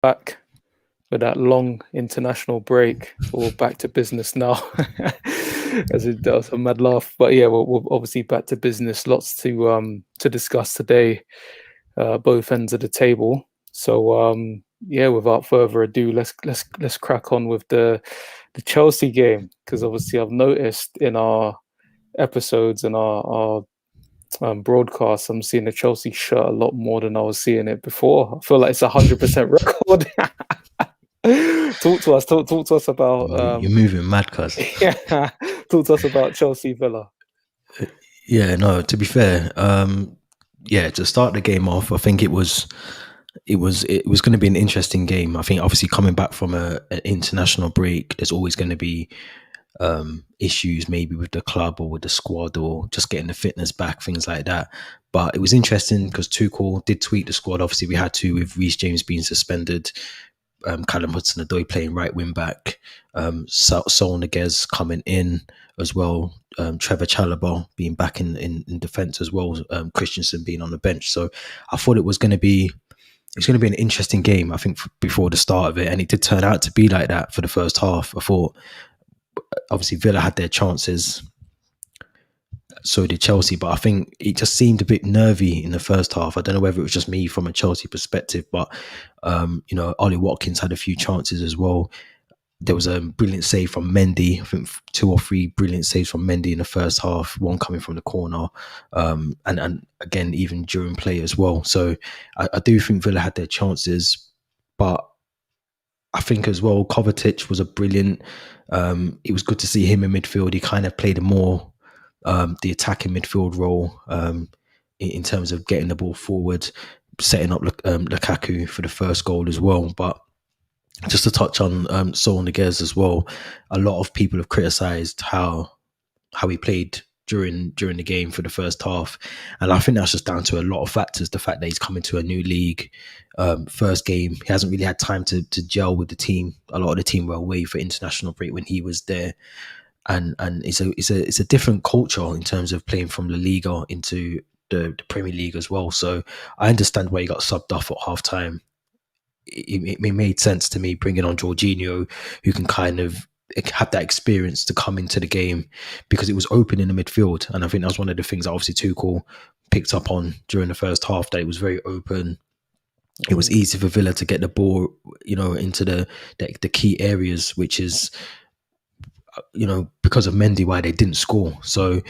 back with that long international break. We're back to business now. That was a mad laugh, but yeah, we're obviously back to business. Lots to discuss today, both ends of the table. So yeah, without further ado, let's crack on with the Chelsea game, because obviously I've noticed in our episodes and our broadcasts, I'm seeing the Chelsea shirt a lot more than I was seeing it before. I feel like it's 100% record. Talk to us about You're moving mad, cuz. yeah, talk to us about Chelsea Villa. Yeah, no. To be fair, yeah. To start the game off, I think it was going to be an interesting game. I think obviously coming back from an international break, there's always going to be issues maybe with the club or with the squad or just getting the fitness back, things like that. But it was interesting because Tuchel did tweak the squad. Obviously, we had to with Reece James being suspended, Callum Hudson-Odoi playing right wing back, Sol Niguez coming in as well, Trevor Chalobah being back in defence as well, Christensen being on the bench. So I thought it was going to be an interesting game. I think before the start of it, and it did turn out to be like that for the first half. I thought obviously Villa had their chances, so did Chelsea, but I think it just seemed a bit nervy in the first half. I don't know whether it was just me from a Chelsea perspective, but Ollie Watkins had a few chances as well. There was a brilliant save from Mendy. I think 2 or 3 brilliant saves from Mendy in the first half, one coming from the corner, and again even during play as well. So I do think Villa had their chances, but I think as well Kovacic was a brilliant. It was good to see him in midfield. He kind of played a more the attacking midfield role in terms of getting the ball forward, setting up Lukaku for the first goal as well. But just to touch on Sol Niguez as well, a lot of people have criticised how he played during the game for the first half, and I think that's just down to a lot of factors. The fact that he's coming to a new league, first game, he hasn't really had time to gel with the team. A lot of the team were away for international break when he was there, and it's a different culture in terms of playing from La Liga into the Premier League as well. So I understand why he got subbed off at half time. It made sense to me bringing on Jorginho, who can kind of have that experience to come into the game because it was open in the midfield. And I think that was one of the things that obviously Tuchel picked up on during the first half, that it was very open. It was easy for Villa to get the ball, into the key areas, which is, because of Mendy, why they didn't score. So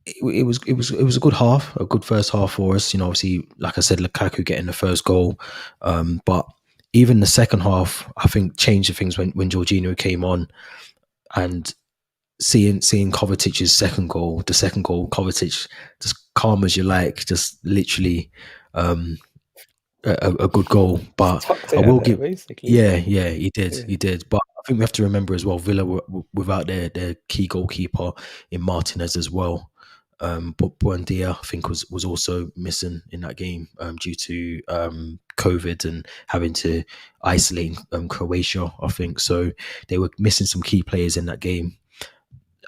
it was a good half, a good first half for us. Obviously, like I said, Lukaku getting the first goal, but even the second half, I think changed the things when Jorginho came on, and seeing Kovacic's the second goal, Kovacic just calm as you like, just literally a good goal. But Tucked I it in will there, give, basically. yeah, he did, Yeah. he did. But I think we have to remember as well, Villa were without their key goalkeeper in Martinez as well. But Buendia, I think, was also missing in that game due to COVID and having to isolate Croatia, I think. So they were missing some key players in that game.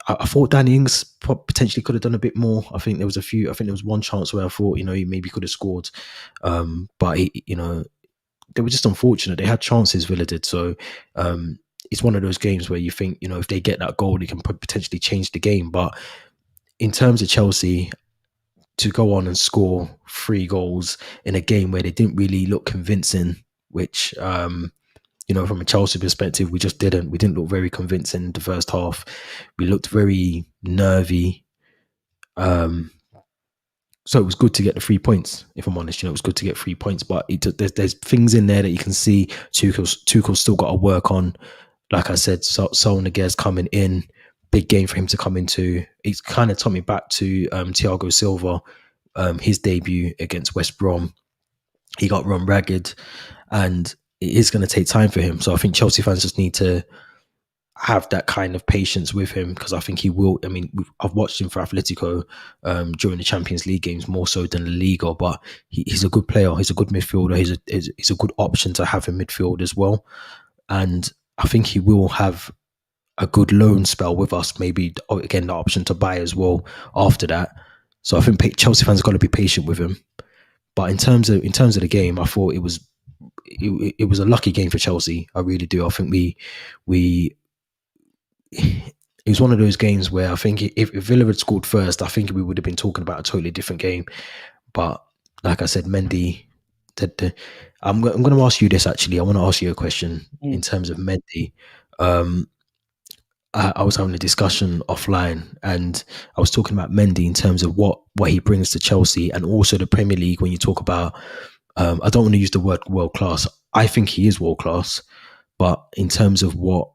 I thought Danny Ings potentially could have done a bit more. I think there was one chance where I thought, he maybe could have scored. But they were just unfortunate. They had chances, Villa did. So it's one of those games where you think, if they get that goal, they can potentially change the game. But in terms of Chelsea, to go on and score 3 goals in a game where they didn't really look convincing, which from a Chelsea perspective, we just didn't. We didn't look very convincing in the first half. We looked very nervy. So it was good to get the 3 points. If I'm honest, it was good to get 3 points. But there's things in there that you can see Tuchel's still got to work on. Like I said, Sol Niguez coming in, big game for him to come into. It's kind of took me back to Thiago Silva, his debut against West Brom. He got run ragged, and it is going to take time for him. So I think Chelsea fans just need to have that kind of patience with him, because I think he will. I mean, I've watched him for Atletico during the Champions League games more so than La Liga, but he's a good player. He's a good midfielder. He's a good option to have in midfield as well. And I think he will have a good loan spell with us. Maybe again the option to buy as well after that. So I think Chelsea fans have got to be patient with him. But in terms of the game, I thought it was it was a lucky game for Chelsea. I really do. I think we it was one of those games where I think if Villa had scored first, I think we would have been talking about a totally different game. But like I said, Mendy. I'm going to ask you this actually. I want to ask you a question in Mm. terms of Mendy. Um, I was having a discussion offline, and I was talking about Mendy in terms of what he brings to Chelsea, and also the Premier League. When you talk about, I don't want to use the word world class. I think he is world class, but in terms of what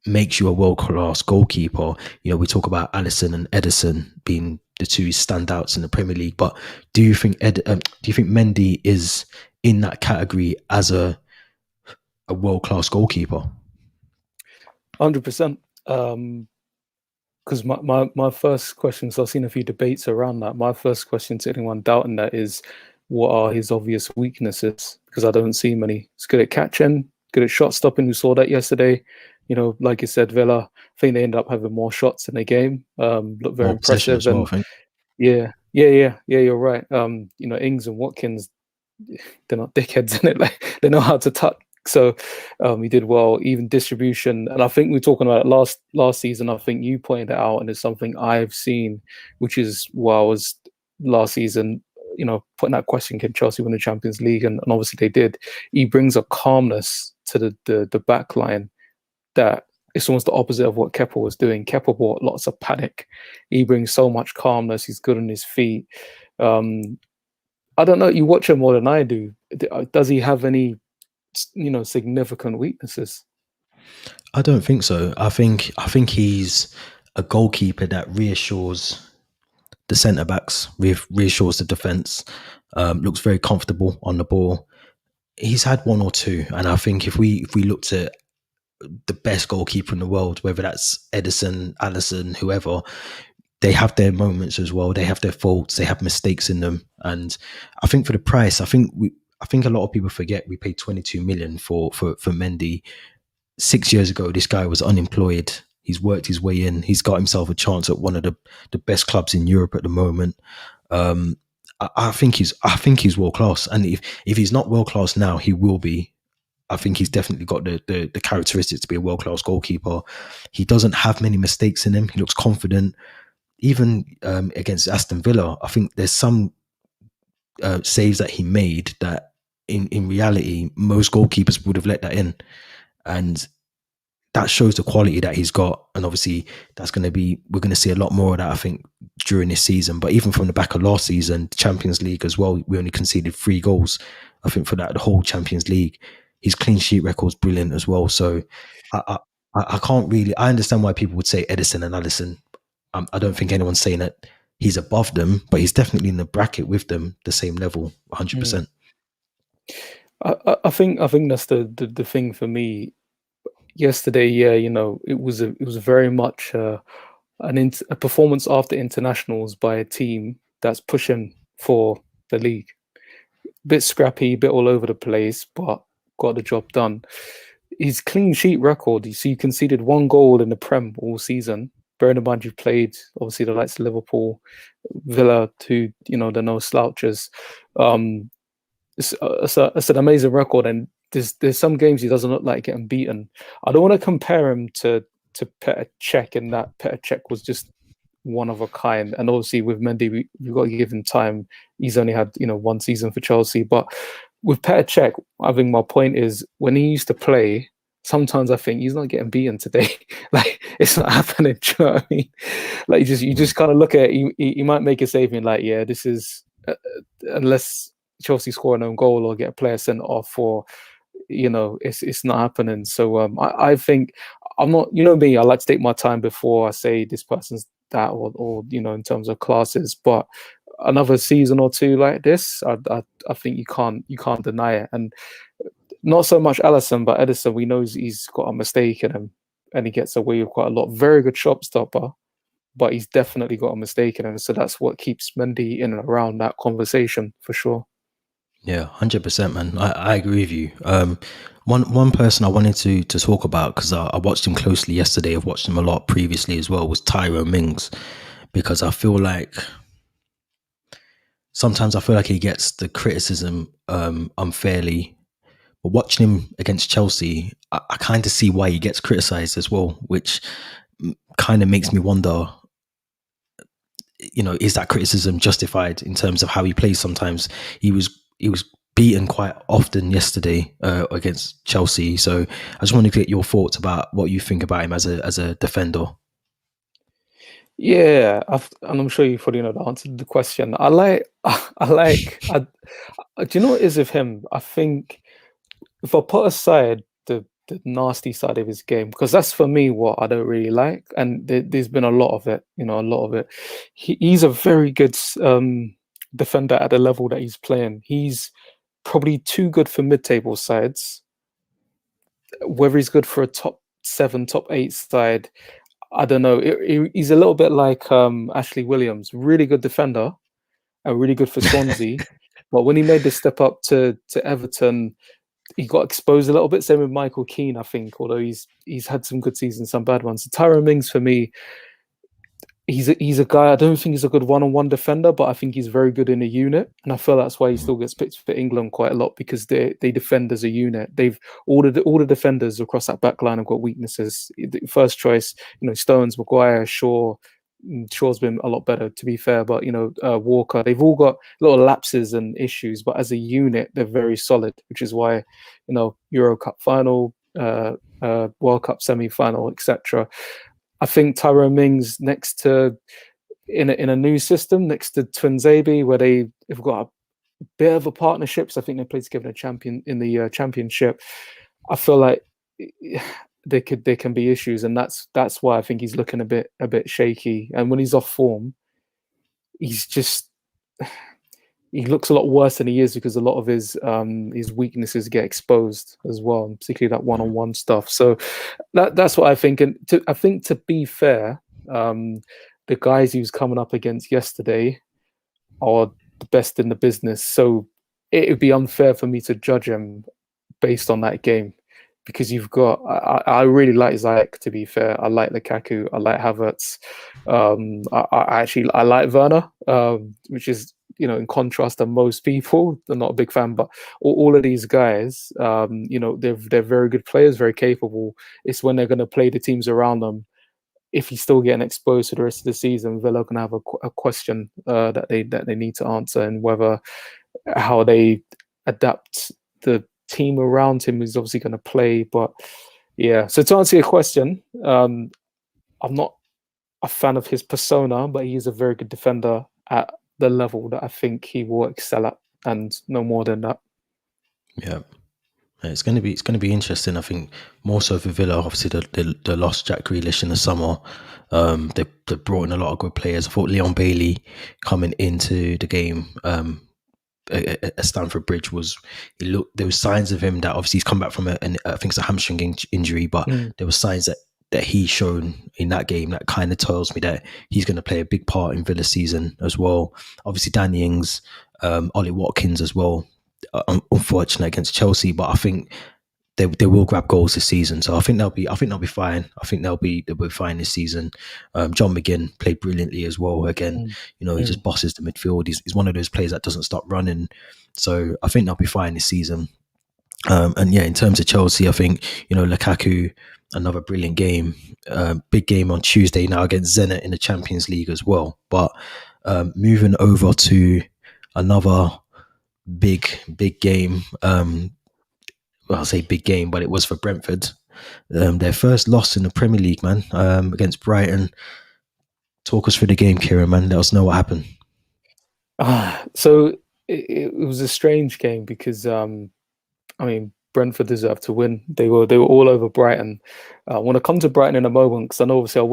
makes you a world class goalkeeper, we talk about Alisson and Edison being the two standouts in the Premier League. But do you think Mendy is in that category as a world class goalkeeper? 100%. Because my first question, so I've seen a few debates around that. My first question to anyone doubting that is, what are his obvious weaknesses? Because I don't see many. He's good at catching, good at shot stopping. We saw that yesterday. Like you said, Villa, I think they end up having more shots in the game. Look very More possession impressive. as well, I And think. yeah, you're right. Ings and Watkins, they're not dickheads in it. Like they know how to touch. So he did well, even distribution. And I think we were talking about it last season. I think you pointed it out, and it's something I've seen, which is why I was last season, putting that question, can Chelsea win the Champions League? And obviously they did. He brings a calmness to the back line that it's almost the opposite of what Kepa was doing. Kepa brought lots of panic. He brings so much calmness. He's good on his feet. Um, I don't know. You watch him more than I do. Does he have any, significant weaknesses? I don't think so. I think he's a goalkeeper that reassures the centre backs, reassures the defence. Looks very comfortable on the ball. He's had one or two, and I think if we looked at the best goalkeeper in the world, whether that's Edison, Allison, whoever, they have their moments as well. They have their faults. They have mistakes in them, and I think for the price, I think a lot of people forget we paid 22 million for Mendy. 6 years ago, this guy was unemployed. He's worked his way in. He's got himself a chance at one of the best clubs in Europe at the moment. Um, I think he's world class, and if he's not world class now, he will be. I think he's definitely got the characteristics to be a world class goalkeeper. He doesn't have many mistakes in him. He looks confident. Even against Aston Villa, I think there's some saves that he made that in reality most goalkeepers would have let that in, and that shows the quality that he's got. And obviously we're going to see a lot more of that, I think, during this season. But even from the back of last season, the Champions League as well, we only conceded 3 goals, I think, for that the whole Champions League. His clean sheet record's brilliant as well. So I can't really, I understand why people would say Edison and Allison. I don't think anyone's saying that he's above them, but he's definitely in the bracket with them, the same level, Mm. 100%. I think that's the thing for me. Yesterday, yeah, it was very much a performance after internationals by a team that's pushing for the league. Bit scrappy, bit all over the place, but got the job done. His clean sheet record, you see, conceded 1 goal in the Prem all season. Bearing in mind you played obviously the likes of Liverpool, Villa, who they're no slouches. Um, it's an amazing record, and there's some games he doesn't look like getting beaten. I don't want to compare him to Petr Cech, in that Petr Cech was just one of a kind. And obviously with Mendy, we've got to give him time. He's only had 1 season for Chelsea, but with Petr Cech, I think my point is when he used to play, sometimes I think he's not getting beaten today. Like it's not happening. Do you know what I mean? Like you just kind of look at it, he might make a save and like, yeah, this is unless Chelsea score an own goal or get a player sent off, or it's not happening. So I think I'm not, me, I like to take my time before I say this person's that, or in terms of classes. But another season or two like this, I think you can't deny it. And not so much Allison, but Edison, we know he's got a mistake in him, and he gets away with quite a lot. Very good shot stopper, but he's definitely got a mistake in him. So that's what keeps Mendy in and around that conversation for sure. Yeah, 100%, man. I agree with you. One person I wanted to talk about, because I watched him closely yesterday. I've watched him a lot previously as well, was Tyrone Mings, because I feel like sometimes I feel like he gets the criticism unfairly. But watching him against Chelsea, I kind of see why he gets criticised as well, which kind of makes me wonder, is that criticism justified in terms of how he plays? Sometimes he was beaten quite often yesterday against Chelsea. So I just want to get your thoughts about what you think about him as a defender. Yeah, and I'm sure you probably know the answer to the question. Do you know what it is with him? I think if I put aside the nasty side of his game, because that's for me what I don't really like, and there's been a lot of it, a lot of it. He's a very good defender at the level that he's playing. He's probably too good for mid-table sides. Whether he's good for a top seven, top eight side, I don't know. He's a little bit like Ashley Williams, really good defender and really good for Swansea. But when he made the step up to Everton, he got exposed a little bit. Same with Michael Keane, I think, although he's had some good seasons, some bad ones. So Tyrone Mings, for me, he's a guy. I don't think he's a good one-on-one defender, but I think he's very good in a unit, and I feel that's why he still gets picked for England quite a lot, because they defend as a unit. They've all the defenders across that back line have got weaknesses. First choice, Stones, Maguire, Shaw. Shaw's been a lot better, to be fair, but Walker, they've all got little lapses and issues, but as a unit, they're very solid, which is why, Euro Cup final, World Cup semi-final, etc. I think Tyrone Mings next to in a new system next to Twinzaby, where they've got a bit of a partnership. So I think they played together in the championship. I feel like there can be issues, and that's why I think he's looking a bit shaky. And when he's off form, he's just he looks a lot worse than he is, because a lot of his weaknesses get exposed as well, particularly that one-on-one stuff. So that's what I think. And I think, to be fair, the guys he was coming up against yesterday are the best in the business. So it would be unfair for me to judge him based on that game, because you've got. I really like Ziyech, to be fair. I like Lukaku. I like Havertz. I like Werner, which is, in contrast to most people. They're not a big fan, but all of these guys, they're very good players, very capable. It's when they're going to play the teams around them. If he's still getting exposed to the rest of the season, Villa can have a question that they need to answer, and whether how they adapt the team around him is obviously going to play. But yeah, so to answer your question, I'm not a fan of his persona, but he is a very good defender at the level that I think he will excel at, and no more than that. Yeah. It's going to be interesting. I think more so for Villa. Obviously, they lost Jack Grealish in the summer. They brought in a lot of good players. I thought Leon Bailey coming into the game at Stamford Bridge there was signs of him that obviously he's come back from I think it's a hamstring injury, but there were signs that he's shown in that game that kind of tells me that he's going to play a big part in Villa's season as well. Obviously, Danny Ings, Ollie Watkins as well. Unfortunate against Chelsea, but I think they will grab goals this season. So I think they'll be fine. I think they'll be fine this season. John McGinn played brilliantly as well. Again, he just bosses the midfield. He's one of those players that doesn't stop running. So I think they'll be fine this season. And yeah, in terms of Chelsea, I think Lukaku, another brilliant game. Big game on Tuesday now against Zenit in the Champions League as well. But moving over to another big game. I'll say big game, but it was for Brentford. Their first loss in the Premier League, man, against Brighton. Talk us through the game, Kieran, man. Let us know what happened. So it was a strange game, because Brentford deserved to win. They were all over Brighton. I want to come to Brighton in a moment, because I know obviously I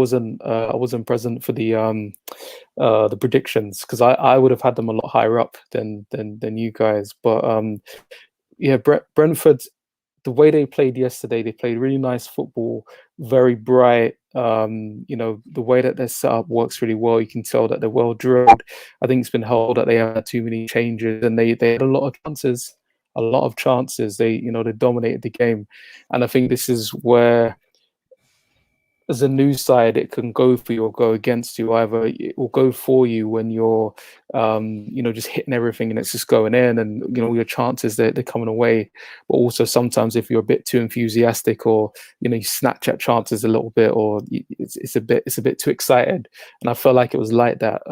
wasn't present for the predictions, because I would have had them a lot higher up than you guys. But yeah, Brentford, the way they played yesterday, they played really nice football, very bright. The way that they're set up works really well. You can tell that they're well drilled. I think it's been held that they had too many changes, and they had a lot of chances. They dominated the game, and I think this is where as a new side, it can go for you or go against you. Either it will go for you when you're, just hitting everything and it's just going in, and your chances they're coming away. But also sometimes if you're a bit too enthusiastic, or you snatch at chances a little bit, or it's a bit too excited. And I felt like it was like that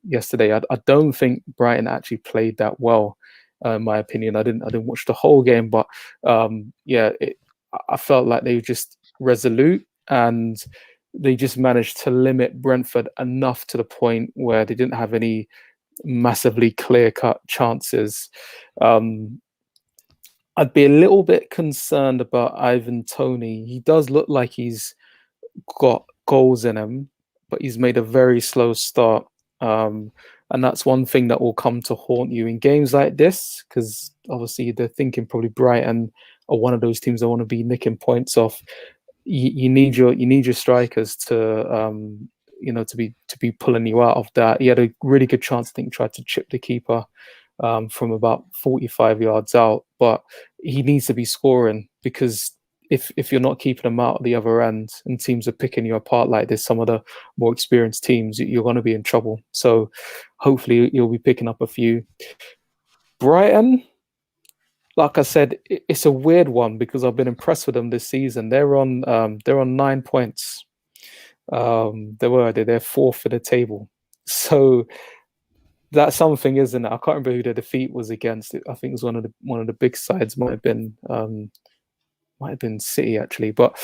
yesterday. I don't think Brighton actually played that well, in my opinion. I didn't watch the whole game, but yeah, I felt like they were just resolute, and they just managed to limit Brentford enough to the point where they didn't have any massively clear-cut chances. Um, I'd be a little bit concerned about Ivan Toney. He does look like he's got goals in him, but he's made a very slow start. And that's one thing that will come to haunt you in games like this, because obviously they're thinking probably Brighton are one of those teams that want to be nicking points off. You need your strikers to to be pulling you out of that. He had a really good chance. I think tried to chip the keeper from about 45 yards out, but he needs to be scoring, because if you're not keeping them out at the other end and teams are picking you apart like this, some of the more experienced teams, you're going to be in trouble. So hopefully you'll be picking up a few. Brighton, like I said, it's a weird one because I've been impressed with them this season. They're on 9 points. They're fourth in the table. So that's something, isn't it? I can't remember who the defeat was against. I think it was one of the big sides. Might have been City actually, but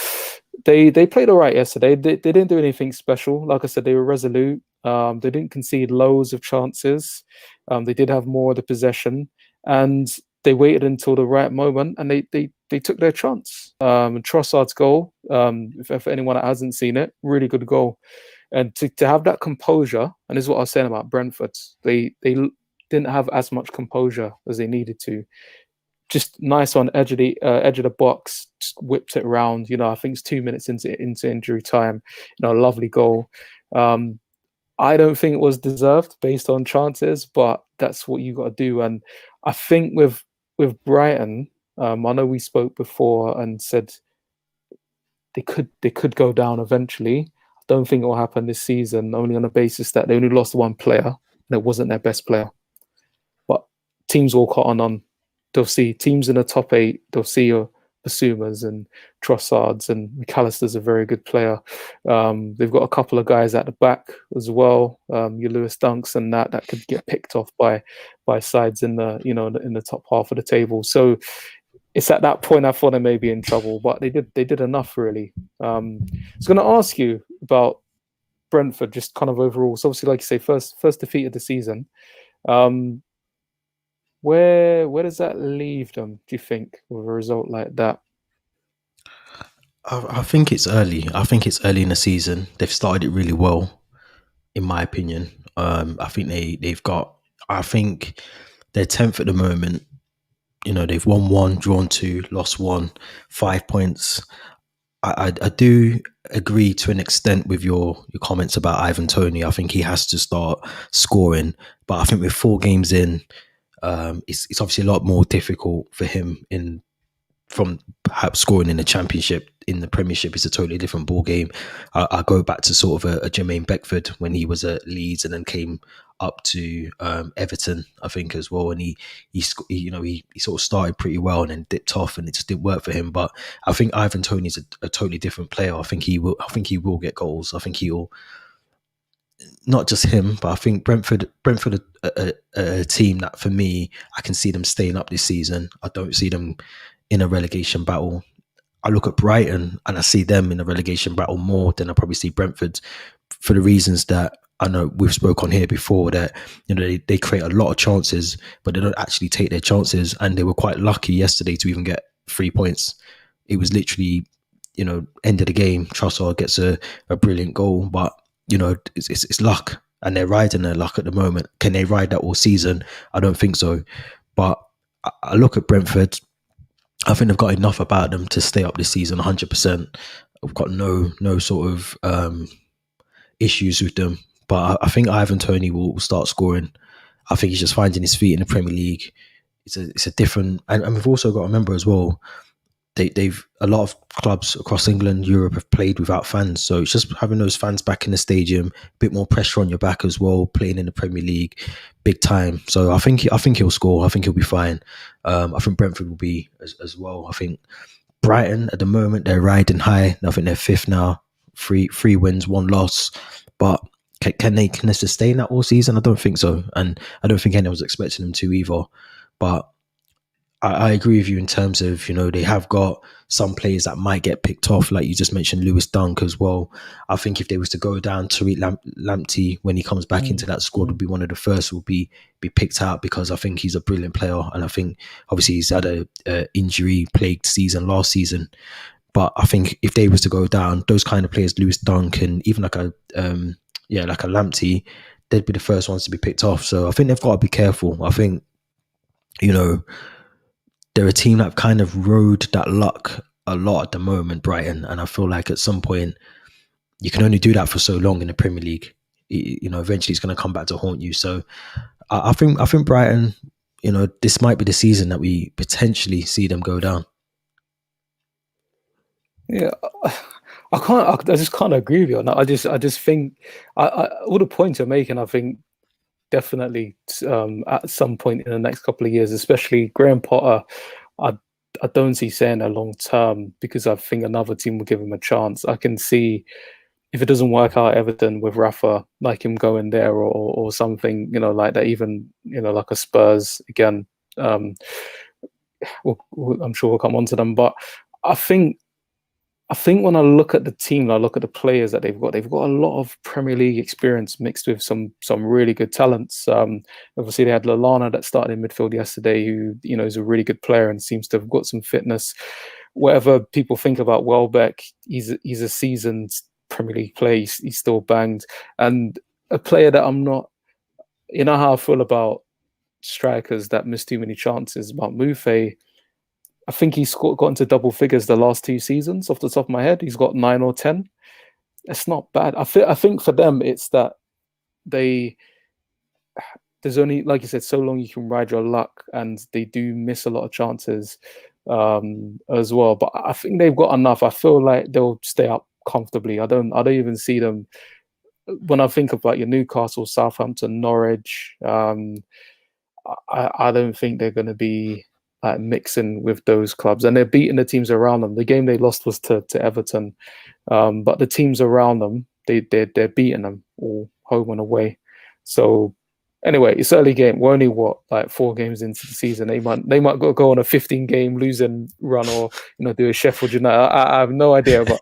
they played all right yesterday. They didn't do anything special. Like I said, they were resolute. They didn't concede loads of chances. They did have more of the possession, and they waited until the right moment, and they took their chance. Trossard's goal, if anyone that hasn't seen it, really good goal. And to have that composure, and this is what I was saying about Brentford, they didn't have as much composure as they needed to. Just nice on edge of the box, just whipped it around. I think it's 2 minutes into injury time. Lovely goal. I don't think it was deserved based on chances, but that's what you got to do. And I think with Brighton, I know we spoke before and said they could go down eventually. I don't think it will happen this season, only on the basis that they only lost one player, and it wasn't their best player. But teams will cotton on. They'll see teams in the top 8. They'll see your Basumas and Trossards, and McAllister's a very good player. They've got a couple of guys at the back as well. Your Lewis Dunks and that could get picked off by sides in the top half of the table. So it's at that point I thought they may be in trouble, but they did enough really. I was going to ask you about Brentford, just kind of overall. So obviously, like you say, first defeat of the season. Where does that leave them, do you think, with a result like that? I think it's early. I think it's early in the season. They've started it really well, in my opinion. I think they've got. I think they're 10th at the moment. They've won one, drawn two, lost one, 5 points. I do agree to an extent with your comments about Ivan Toney. I think he has to start scoring, but I think with 4 games in, it's obviously a lot more difficult for him from perhaps scoring in the Championship. In the Premiership, it's a totally different ball game. I go back to sort of a Jermaine Beckford when he was at Leeds and then came up to Everton, I think, as well. And he sort of started pretty well and then dipped off, and it just didn't work for him. But I think Ivan Toney's a totally different player. I think he will get goals. I think he'll. Not just him, but I think Brentford are a team that, for me, I can see them staying up this season. I don't see them in a relegation battle. I look at Brighton and I see them in a relegation battle more than I probably see Brentford, for the reasons that I know we've spoke on here before, that they create a lot of chances, but they don't actually take their chances. And they were quite lucky yesterday to even get 3 points. It was literally, end of the game, Trossard gets a brilliant goal, but it's luck, and they're riding their luck at the moment. Can they ride that all season? I don't think so. But I look at Brentford. I think they've got enough about them to stay up this season 100%. I've got no sort of issues with them. But I think Ivan Toney will start scoring. I think he's just finding his feet in the Premier League. It's a different, and we've also got to remember as well, they've a lot of clubs across England, Europe have played without fans. So it's just having those fans back in the stadium, a bit more pressure on your back as well, playing in the Premier League, big time. So I think he'll score. I think he'll be fine. I think Brentford will be as well. I think Brighton at the moment they're riding high. I think they're fifth now, three wins, one loss. But can they sustain that all season? I don't think so, and I don't think anyone was expecting them to either. But I agree with you in terms of, they have got some players that might get picked off, like you just mentioned, Lewis Dunk as well. I think if they was to go down, Tariq Lamptey, when he comes back into that squad, would be one of the first who will be picked out, because I think he's a brilliant player. And I think obviously he's had a injury-plagued season last season. But I think if they was to go down, those kind of players, Lewis Dunk and even like a Lamptey, they'd be the first ones to be picked off. So I think they've got to be careful. I think, they're a team that kind of rode that luck a lot at the moment, Brighton, and I feel like at some point you can only do that for so long in the Premier League. Eventually it's going to come back to haunt you. So I think Brighton, this might be the season that we potentially see them go down. Yeah, I just can't agree with you on that. I just think all the points you're making, I think definitely at some point in the next couple of years, especially Graham Potter, I don't see saying a long term, because I think another team will give him a chance. I can see if it doesn't work out at Everton with Rafa, like him going there or something, like that, even, like a Spurs again. I'm sure we'll come on to them, but I think when I look at the team, I look at the players that they've got a lot of Premier League experience mixed with some really good talents. Obviously, they had Lallana that started in midfield yesterday, who is a really good player and seems to have got some fitness. Whatever people think about Welbeck, he's a seasoned Premier League player. He's still banged, and a player that I'm not. You know how I feel about strikers that miss too many chances. About Moufe, I think he's got into double figures the last 2 seasons off the top of my head. He's got 9 or 10. It's not bad. I think for them, it's that there's only, like you said, so long you can ride your luck, and they do miss a lot of chances as well. But I think they've got enough. I feel like they'll stay up comfortably. I don't even see them. When I think of like your Newcastle, Southampton, Norwich, I don't think they're going to be mixing with those clubs, and they're beating the teams around them. The game they lost was to Everton, but the teams around them, they're beating them all home and away. So anyway, it's early game. We're only 4 games into the season. They might go on a 15-game losing run, or do a Sheffield United. I have no idea, but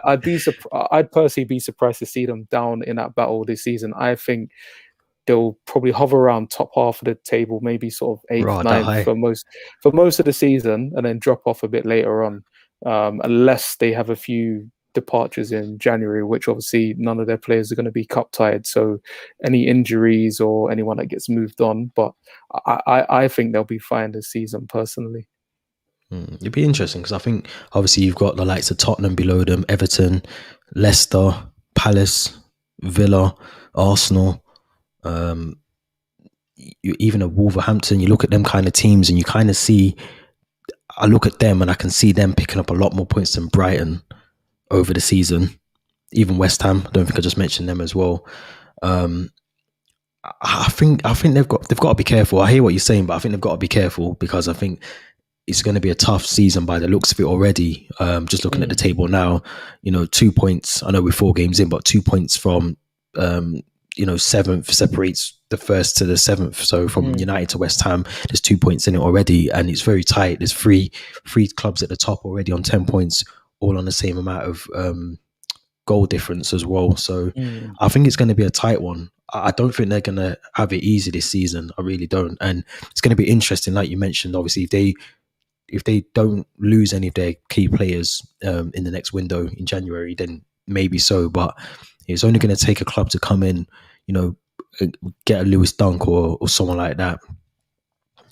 I'd personally be surprised to see them down in that battle this season. I think they'll probably hover around top half of the table, maybe sort of 8th, 9th for most of the season, and then drop off a bit later on, unless they have a few departures in January, which obviously none of their players are going to be cup tied. So any injuries or anyone that gets moved on, but I think they'll be fine this season personally. It'd be interesting, because I think obviously you've got the likes of Tottenham below them, Everton, Leicester, Palace, Villa, Arsenal. Even at Wolverhampton, you look at them kind of teams, and you kind of see, I look at them and I can see them picking up a lot more points than Brighton over the season. Even West Ham, I don't think I just mentioned them as well. I think they've got to be careful. I hear what you're saying, but I think they've got to be careful, because I think it's going to be a tough season by the looks of it already. Just looking at the table now, 2 points. I know we're 4 games in, but 2 points from 7th separates the 1st to the 7th. So from United to West Ham, there's 2 points in it already, and it's very tight. There's three clubs at the top already on 10 points, all on the same amount of goal difference as well. So I think it's going to be a tight one. I don't think they're going to have it easy this season. I really don't. And it's going to be interesting, like you mentioned, obviously, if they don't lose any of their key players in the next window in January, then maybe so. But it's only going to take a club to come in, get a Lewis Dunk or someone like that,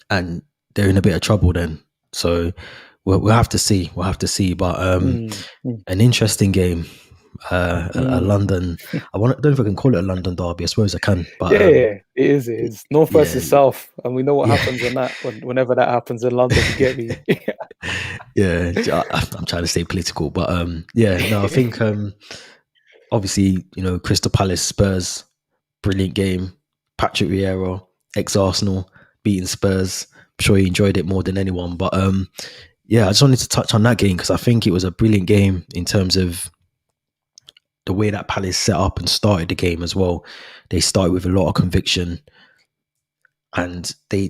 and they're in a bit of trouble then. So we'll have to see. But an interesting game. A London. I don't know if I can call it a London derby. I suppose I can. But it is North versus South, and we know what happens in that. Whenever that happens in London, you get me. Yeah, I'm trying to stay political, but yeah, no, I think obviously, Crystal Palace, Spurs, brilliant game. Patrick Vieira, ex-Arsenal, beating Spurs. I'm sure he enjoyed it more than anyone. But yeah, I just wanted to touch on that game because I think it was a brilliant game in terms of the way that Palace set up and started the game as well. They started with a lot of conviction, and they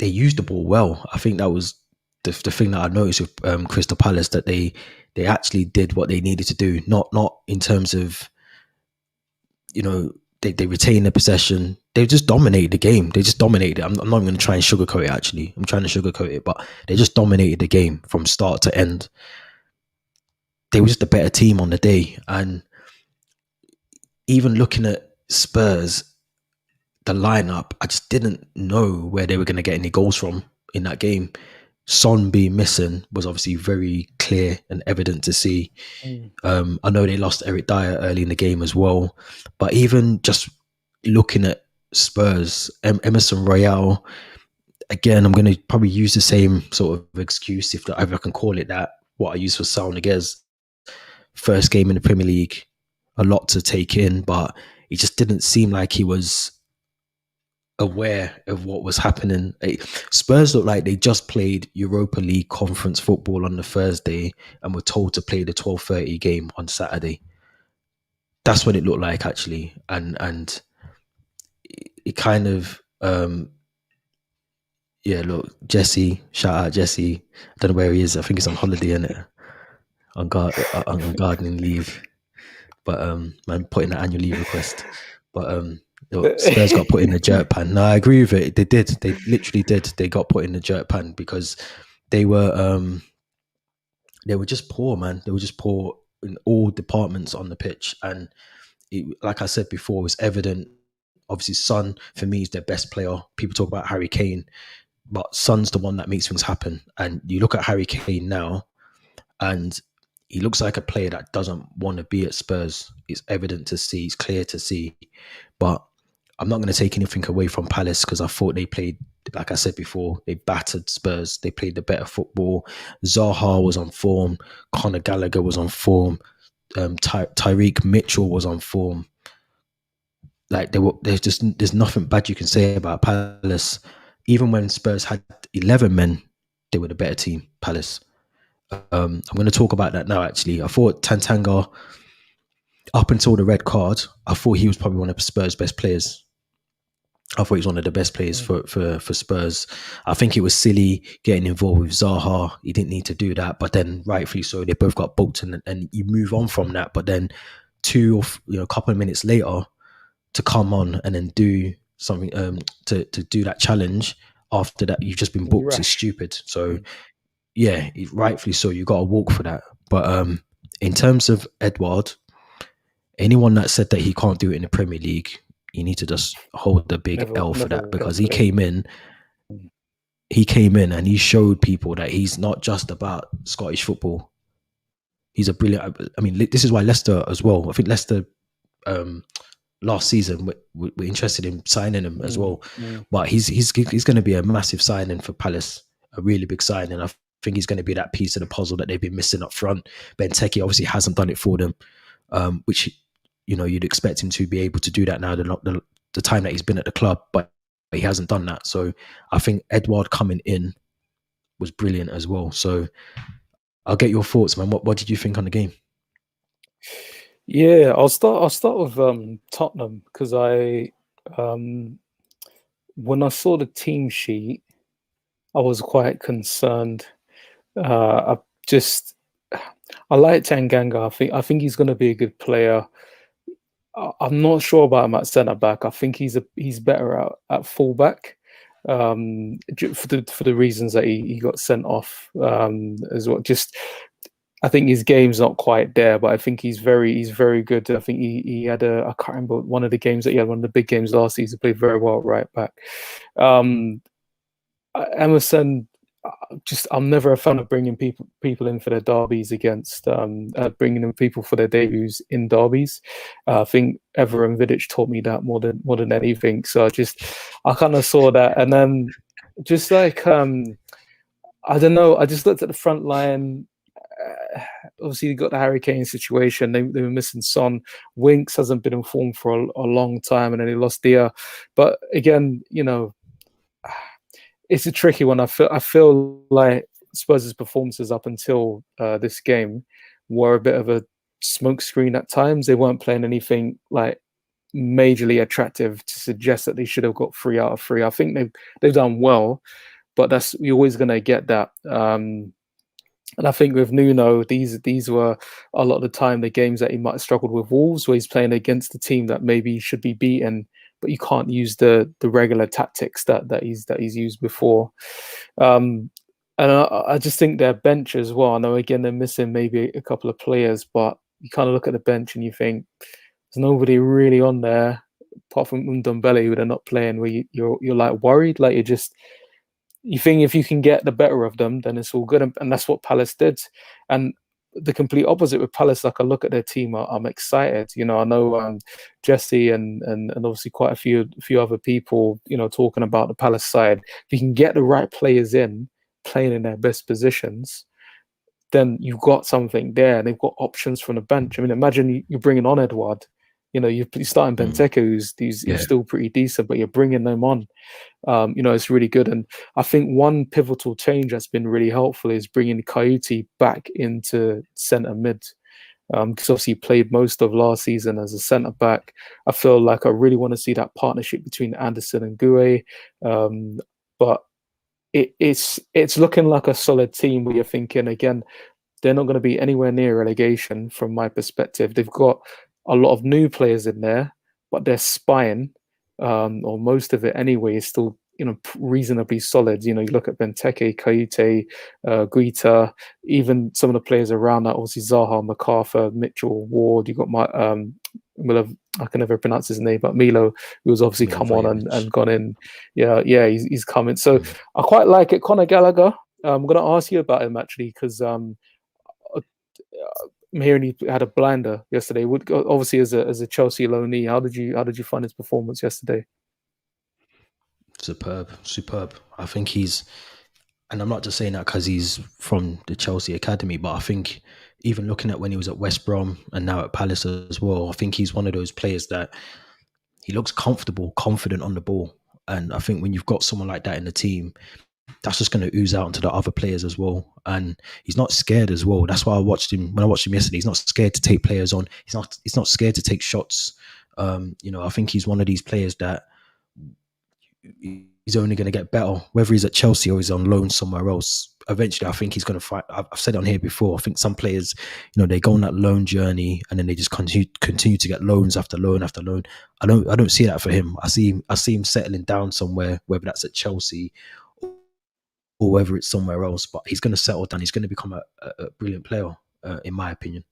used the ball well. I think that was the thing that I noticed with Crystal Palace, that they actually did what they needed to do. Not in terms of, they retained the possession. They just dominated the game. They just dominated it. I'm not even going to try and sugarcoat it. Actually, I'm trying to sugarcoat it, but they just dominated the game from start to end. They were just a better team on the day, and even looking at Spurs, the lineup, I just didn't know where they were going to get any goals from in that game. Son being missing was obviously very clear and evident to see. Mm. I know they lost Eric Dyer early in the game as well, but even just looking at Spurs, Emerson Royale, again, I'm going to probably use the same sort of excuse, if I can call it that, what I use for Sal Niguez. First game in the Premier League, a lot to take in, but it just didn't seem like he was aware of what was happening. Spurs looked like they just played Europa League conference football on the Thursday and were told to play the 12:30 game on Saturday. That's what it looked like, actually, and it kind of yeah. Look, Jesse, shout out Jesse. I don't know where he is. I think he's on holiday, innit? On gardening leave. But man, put in an annual leave request. But Spurs got put in the jerk pan. No, I agree with it. They did. They literally did. They got put in the jerk pan because they were just poor, man. They were just poor in all departments on the pitch, and like I said before, it was evident. Obviously, Son for me is their best player. People talk about Harry Kane, but Son's the one that makes things happen. And you look at Harry Kane now, and he looks like a player that doesn't want to be at Spurs. It's evident to see. It's clear to see. But I'm not going to take anything away from Palace because I thought they played, like I said before, they battered Spurs. They played the better football. Zaha was on form. Conor Gallagher was on form. Tyreek Mitchell was on form. Like there's nothing bad you can say about Palace. Even when Spurs had 11 men, they were the better team, Palace. I'm going to talk about that now, actually. I thought Tantanga, up until the red card, I thought he was probably one of Spurs' best players. I thought he was one of the best players for Spurs. I think it was silly getting involved with Zaha. He didn't need to do that, but then rightfully so, they both got booked, and you move on from that. But then a couple of minutes later, to come on and then do something to do that challenge after that you've just been booked is stupid. So yeah, rightfully so, you got to walk for that. But in terms of Edouard, anyone that said that he can't do it in the Premier League, you need to just hold the big L for that, because he came in and he showed people that he's not just about Scottish football. He's a brilliant. I mean, this is why Leicester as well. I think Leicester last season we're interested in signing him as well. But he's going to be a massive signing for Palace, a really big signing. I think he's going to be that piece of the puzzle that they've been missing up front. Benteke obviously hasn't done it for them, which you'd expect him to be able to do that now, the time that he's been at the club, but he hasn't done that. So I think Edouard coming in was brilliant as well. So I'll get your thoughts, man. What did you think on the game? Yeah, I'll start with Tottenham, because when I saw the team sheet, I was quite concerned. I like Tanganga. I think he's going to be a good player. I'm not sure about him at centre back. I think he's better at fullback, for the reasons that he got sent off as well. I think his game's not quite there, but I think he's very good. I think he had I can't remember one of the games that he had, one of the big games last season, played very well at right back. Emerson, I'm never a fan of bringing people in for their derbies against bringing in people for their debuts in derbies. I think Ever and Vidic taught me that more than anything. So I kind of saw that, and then just like I don't know. I just looked at the front line. Obviously, you got the Harry Kane situation. They were missing Son. Winks hasn't been informed for a long time, and then he lost Dia. But again, it's a tricky one. I feel like Spurs' performances up until this game were a bit of a smokescreen at times. They weren't playing anything like majorly attractive to suggest that they should have got 3 out of 3. I think they've done well, but that's you're always going to get that. And I think with Nuno, these were a lot of the time the games that he might have struggled with Wolves, where he's playing against a team that maybe should be beaten, but you can't use the regular tactics that he's used before. Um, and I just think their bench as well. I know again they're missing maybe a couple of players, but you kind of look at the bench and you think there's nobody really on there apart from Ndombele who they're not playing. Where you're like worried, like you think if you can get the better of them, then it's all good, and that's what Palace did. And the complete opposite with Palace. Like I look at their team, I'm excited. I know Jesse and obviously quite a few other people, talking about the Palace side. If you can get the right players in, playing in their best positions, then you've got something there, and they've got options from the bench. I mean, imagine you're bringing on Edward. You're starting Mm, Benteke, who's yeah, still pretty decent, but you're bringing them on. It's really good. And I think one pivotal change that's been really helpful is bringing Coyote back into centre mid. Because obviously he played most of last season as a centre back. I feel like I really want to see that partnership between Anderson and Gue. But it's looking like a solid team where you're thinking again, they're not going to be anywhere near relegation from my perspective. They've got a lot of new players in there, but their spine, or most of it anyway, is still reasonably solid. You look at Benteke, Kayute, Guita, even some of the players around that. Obviously Zaha, MacArthur, Mitchell, Ward. You got my Milo, I can never pronounce his name, but Milo, who's obviously come on and Milivojevic. gone in. Yeah, he's coming. So Mm. I quite like it. Conor Gallagher. I'm going to ask you about him actually because I'm hearing he had a blinder yesterday. Obviously as a Chelsea loanee, how did you find his performance yesterday? Superb, superb. I think he's, and I'm not just saying that because he's from the Chelsea academy, but I think even looking at when he was at West Brom and now at Palace as well, I think he's one of those players that he looks comfortable, confident on the ball. And I think when you've got someone like that in the team, that's just going to ooze out into the other players as well. And he's not scared as well. That's why I watched him when I watched him yesterday. He's not scared to take players on. He's not scared to take shots. I think he's one of these players that he's only going to get better, whether he's at Chelsea or he's on loan somewhere else. Eventually, I think he's going to fight. I've said it on here before. I think some players, they go on that loan journey and then they just continue to get loans after loan after loan. I don't see that for him. I see him settling down somewhere, whether that's at Chelsea or whether it's somewhere else. But he's going to settle down. He's going to become a brilliant player, in my opinion.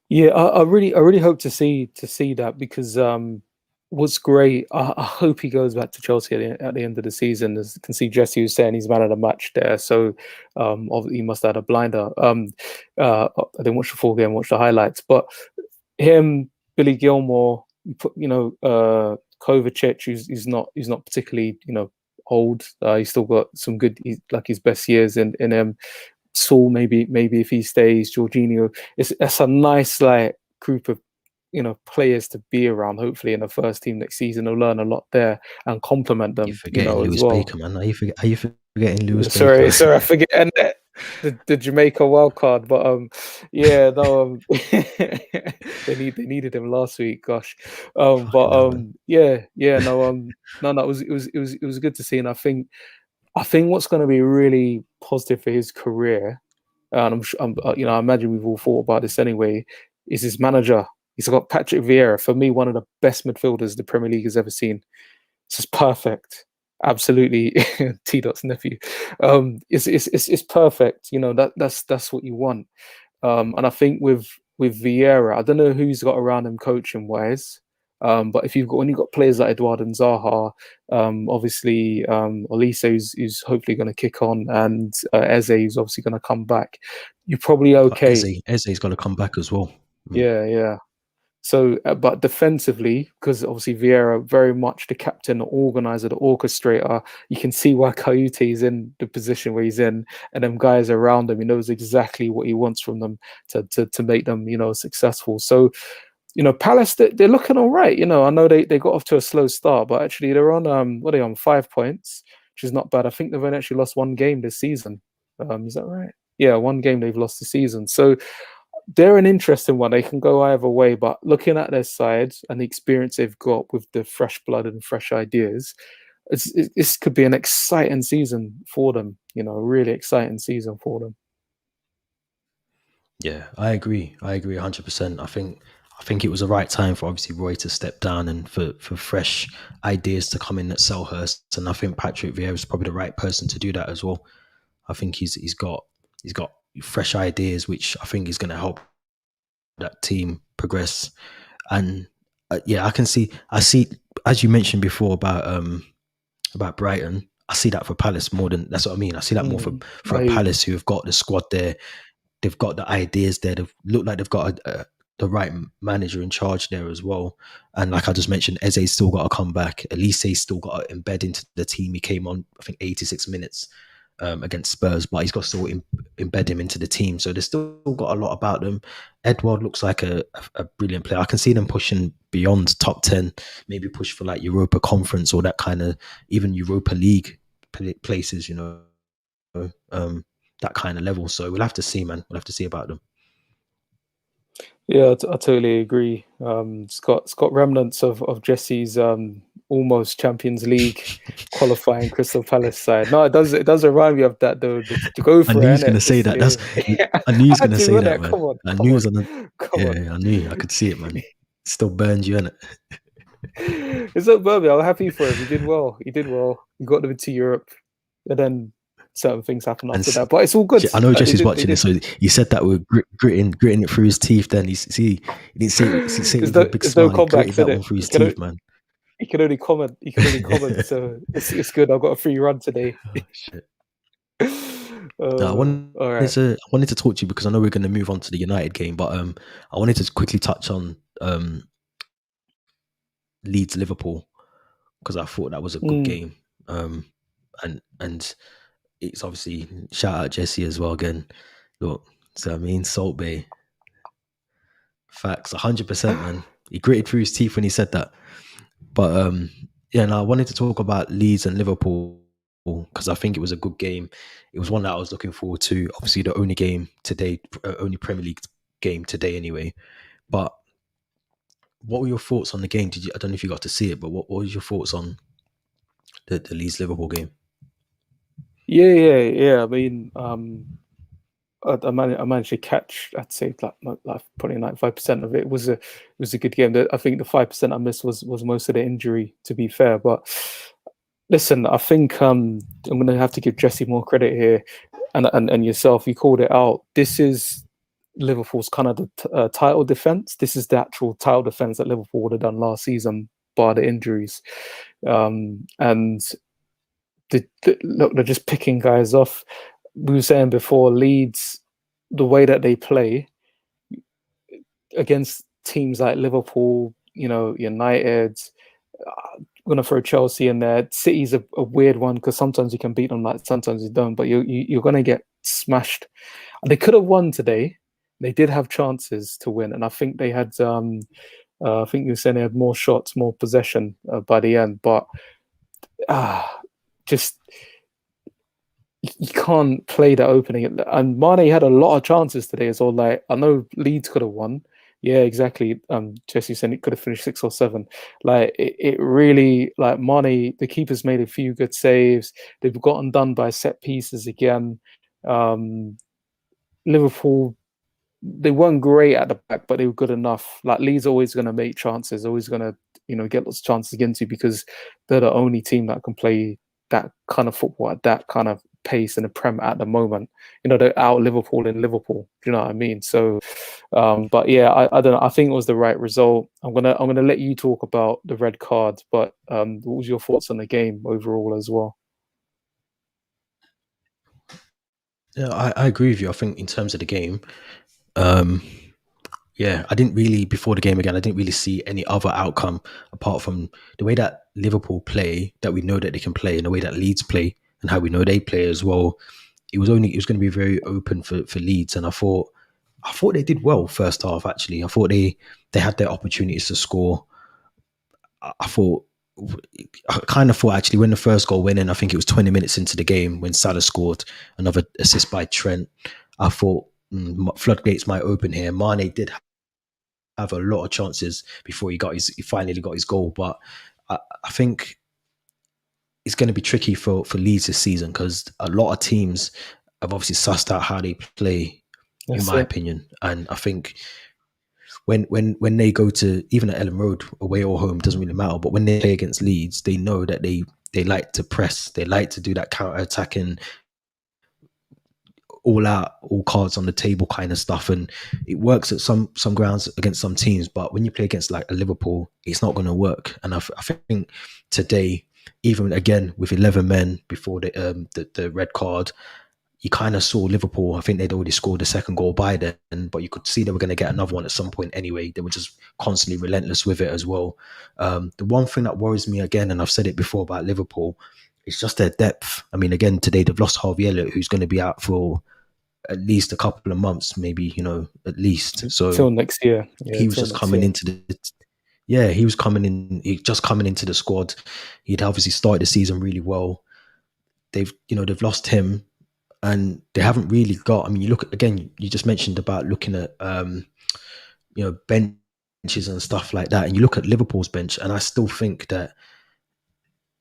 Yeah, I really hope to see that because what's great. I hope he goes back to Chelsea at the end of the season. As you can see, Jesse was saying he's man of the match there, so obviously he must have had a blinder. I didn't watch the full game, watch the highlights, but him, Billy Gilmore, Kovacic, he's not particularly old. He's still got some good, like his best years in him. Saul, maybe if he stays, Jorginho. It's a nice like group of players to be around. Hopefully in the first team next season, they'll learn a lot there and complement You're them, forgetting as Lewis well. Baker, man. Are you forgetting Lewis Baker? Sorry, I forget and the Jamaica wild card, but yeah, no, they needed him last week. Gosh, but Fucking hell, man. yeah, no, no, it was good to see, and I think what's going to be really positive for his career, and I imagine we've all thought about this anyway, is his manager. He's got Patrick Vieira, for me, one of the best midfielders the Premier League has ever seen. It's just perfect, absolutely. T Dot's nephew, it's perfect. That's what you want. And I think with Vieira, I don't know who he's got around him coaching wise. But if when you've got players like Eduard and Zaha, obviously Olise, who's hopefully going to kick on, and Eze, who's obviously going to come back, you're probably okay. Eze's got to come back as well. Mm. Yeah, yeah. So, but defensively, because obviously Vieira very much the captain, the organizer, the orchestrator, you can see why Coyote is in the position where he's in, and them guys around him, he knows exactly what he wants from them to make them, successful. So, Palace, they're looking all right. I know they got off to a slow start, but actually they're on what are they on 5 points, which is not bad. I think they've only actually lost one game this season. Is that right? Yeah, one game they've lost this season. So they're an interesting one. They can go either way, but looking at their sides and the experience they've got with the fresh blood and fresh ideas, this could be an exciting season for them. A really exciting season for them. Yeah, I agree. I agree 100%. I think it was the right time for obviously Roy to step down and for fresh ideas to come in at Selhurst. And I think Patrick Vieira is probably the right person to do that as well. I think he's got fresh ideas, which I think is going to help that team progress. And yeah, I see as you mentioned before about Brighton. I see that for Palace more than that's what I mean. I see that more for Mm, for a Palace who have got the squad there. They've got the ideas there. They've looked like they've got the right manager in charge there as well. And like I just mentioned, Eze's still got to come back. Elise's still got to embed into the team. He came on, I think, 86 minutes against Spurs, but he's got to still embed him into the team. So they've still got a lot about them. Edward looks like a brilliant player. I can see them pushing beyond top 10, maybe push for like Europa Conference or that kind of even Europa League places, that kind of level. So we'll have to see, man. We'll have to see about them. Yeah, I totally agree. It's got remnants of Jesse's almost Champions League qualifying Crystal Palace side. No, it does remind me of that though. To go I for knew he it, was going to innit? say Just that. That's I knew he I was going had to to, say that, innit? man. Come on, I come knew he was on, on. come on. Yeah, I knew. I could see it, man. Still burns you, innit? It's not Birmingham. I'm happy for him. He did well. He did well. He got them into Europe, and then certain things happened And after that. But it's all good. I know Like they Jesse's did. They watching did. this, so he said that with gritting it through his teeth. Then he didn't say it There's with a no, big there's no smile. He gritted comebacks in that one it. through He his can teeth, man. he can only comment. He can only comment. So it's good. I've got a free run today. Oh, shit. No, All right. I wanted to talk to you because I know we're going to move on to the United game, but I wanted to quickly touch on Leeds Liverpool because I thought that was a good Mm. game. And it's obviously shout out Jesse as well again. Look, so I mean Salt Bay facts 100%, man. He gritted through his teeth when he said that. But yeah, and I wanted to talk about Leeds and Liverpool because I think it was a good game. It was one that I was looking forward to. Obviously, the only game today, only Premier League game today, anyway. But what were your thoughts on the game? I don't know if you got to see it, but what was your thoughts on the Leeds Liverpool game? Yeah. I mean, I managed to catch. I'd say like probably 95% of it. It was a good game. I think the 5% I missed was most of the injury. To be fair, but listen, I think I'm gonna have to give Jesse more credit here, and yourself. You called it out. This is Liverpool's kind of the title defense. This is the actual title defense that Liverpool would have done last season, bar the injuries. And look, they're just picking guys off. We were saying before, Leeds, the way that they play against teams like Liverpool, United. I'm gonna throw Chelsea in there. City's a weird one because sometimes you can beat them, like sometimes you don't. But you're gonna get smashed. And they could have won today. They did have chances to win, and I think they had. I think you were saying they had more shots, more possession by the end, but just you can't play that opening. And Mane had a lot of chances today as well. Like I know Leeds could have won. Yeah, exactly. Jesse said it could have finished 6 or 7. Like it really like Mane, the keeper's made a few good saves. They've gotten done by set pieces again. Um, Liverpool, they weren't great at the back, but they were good enough. Like Leeds are always going to make chances, always going to get lots of chances against you because they're the only team that can play that kind of football at that kind of pace in the Prem at the moment. They're out Liverpool in Liverpool. Do you know what I mean? So, but yeah, I don't know. I think it was the right result. I'm gonna let you talk about the red card, but what was your thoughts on the game overall as well? Yeah, I agree with you. I think in terms of the game, um, Yeah, I didn't really before the game again. I didn't really see any other outcome apart from the way that Liverpool play, that we know that they can play, and the way that Leeds play, and how we know they play as well. It was going to be very open for Leeds, and I thought they did well first half. Actually, I thought they had their opportunities to score. I thought. I kind of thought actually when the first goal went in, I think it was 20 minutes into the game when Salah scored another assist by Trent. I thought floodgates might open here. Mane did have a lot of chances before he finally got his goal. But I think it's going to be tricky for Leeds this season because a lot of teams have obviously sussed out how they play, in That's my it. opinion. And I think when they go to even at Ellen Road, away or home, doesn't really matter. But when they play against Leeds, they know that they like to press, they like to do that counter attacking, all out, all cards on the table kind of stuff. And it works at some grounds against some teams, but when you play against like a Liverpool, it's not going to work. And I think today, even again with 11 men before the red card, you kind of saw Liverpool. I think they'd already scored the second goal by then, but you could see they were going to get another one at some point anyway. They were just constantly relentless with it as well. The one thing that worries me again, and I've said it before about Liverpool, it's just their depth. I mean, again today they've lost Harvey Elliott, who's going to be out for at least a couple of months, maybe, at least. So Till next year. Yeah, he was till just next coming year. into he was coming in, just coming into the squad. He'd obviously started the season really well. They've lost him, and they haven't really got. I mean, you look at again. You just mentioned about looking at benches and stuff like that, and you look at Liverpool's bench, and I still think that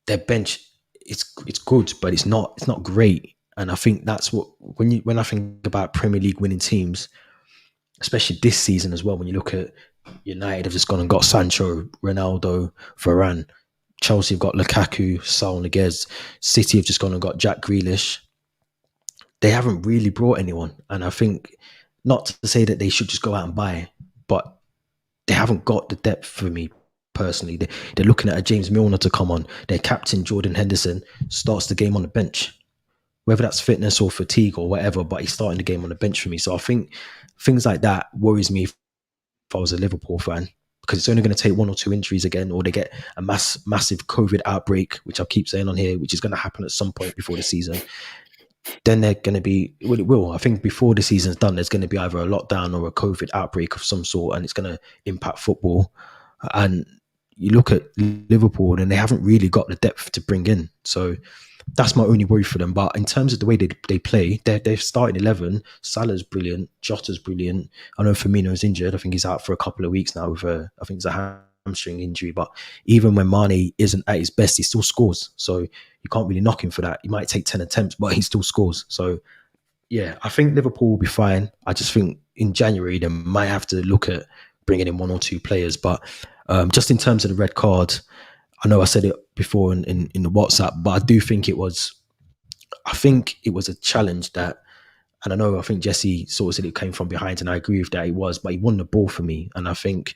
their bench it's good, but it's not great. And I think that's what when I think about Premier League winning teams, especially this season as well. When you look at United, have just gone and got Sancho, Ronaldo, Varane. Chelsea have got Lukaku, Saul Niguez. City have just gone and got Jack Grealish. They haven't really brought anyone, and I think not to say that they should just go out and buy, but they haven't got the depth for me personally. They're looking at a James Milner to come on. Their captain Jordan Henderson starts the game on the bench, whether that's fitness or fatigue or whatever, but he's starting the game on the bench for me. So I think things like that worries me if I was a Liverpool fan, because it's only going to take one or two injuries again, or they get a massive COVID outbreak, which I keep saying on here, which is going to happen at some point before the season. Then they're going to be, well, it will. I think before the season's done, there's going to be either a lockdown or a COVID outbreak of some sort, and it's going to impact football. And you look at Liverpool, and they haven't really got the depth to bring in. So that's my only worry for them. But in terms of the way they play, they're starting 11. Salah's brilliant. Jota's brilliant. I know Firmino's injured. I think he's out for a couple of weeks now with I think it's a hamstring injury. But even when Mane isn't at his best, he still scores. So you can't really knock him for that. He might take 10 attempts, but he still scores. So yeah, I think Liverpool will be fine. I just think in January they might have to look at bringing in one or two players. But just in terms of the red card, I know I said it before in the WhatsApp, but I think it was a challenge that, and I think Jesse sort of said it came from behind, and I agree with that it was, but he won the ball for me. And I think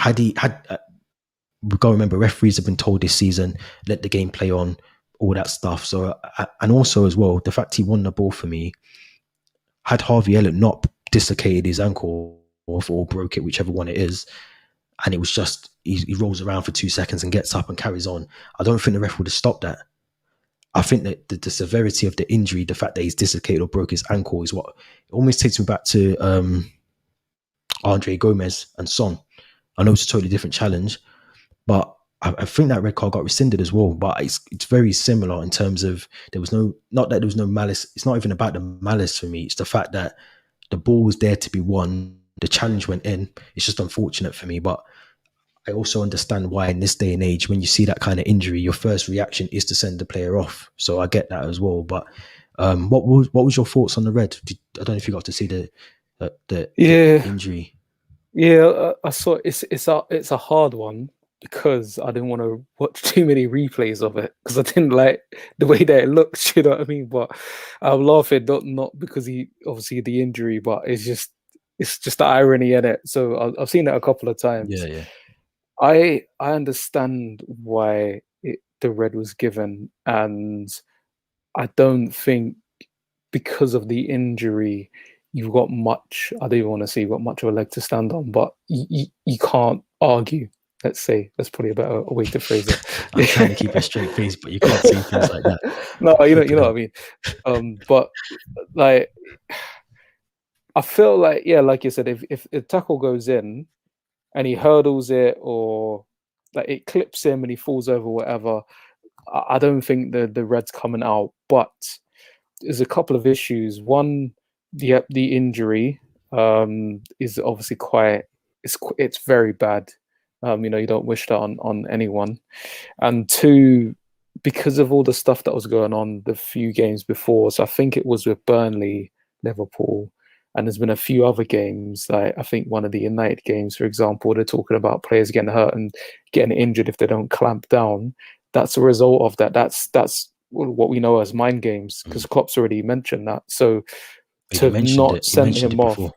we got to remember, referees have been told this season, let the game play on, all that stuff. So, and also as well, the fact he won the ball for me, had Harvey Elliott not dislocated his ankle or broke it, whichever one it is, and it was just he rolls around for 2 seconds and gets up and carries on, I don't think the ref would have stopped that. I think that the severity of the injury, the fact that he's dislocated or broke his ankle, is what it almost takes me back to Andre Gomez and Son. I know it's a totally different challenge, but I think that red card got rescinded as well. But it's very similar in terms of not that there was no malice. It's not even about the malice for me. It's the fact that the ball was there to be won. The challenge went in. It's just unfortunate for me, but I also understand why in this day and age, when you see that kind of injury, your first reaction is to send the player off. So I get that as well. But what was your thoughts on the red? I don't know if you got to see the Yeah, injury. yeah. I saw it's a hard one because I didn't want to watch too many replays of it because I didn't like the way that it looks. You know what I mean? But I'm laughing not because he obviously the injury, but it's just the irony in it. So I've seen it a couple of Yeah, times. yeah, I understand why the red was given, and I don't think because of the injury you've got much. I don't even want to say you've got much of a leg to stand on, but you can't argue. Let's say that's probably a better way to phrase it. I'm trying to keep a straight face, but you can't say things like that. No, you Flipping know what I hell. mean. But like, I feel like, yeah, like you said, if a tackle goes in and he hurdles it, or like it clips him and he falls over, whatever, I don't think the red's coming out. But there's a couple of issues. One, the injury is obviously quite, it's very bad. You don't wish that on anyone. And two, because of all the stuff that was going on the few games before, so I think it was with Burnley, Liverpool, and there's been a few other games. Like I think one of the United games, for example, they're talking about players getting hurt and getting injured if they don't clamp down. That's a result of that. That's what we know as mind games, because Mm. Klopp's already mentioned that. So But to he have mentioned not it. He sent mentioned it him off, before.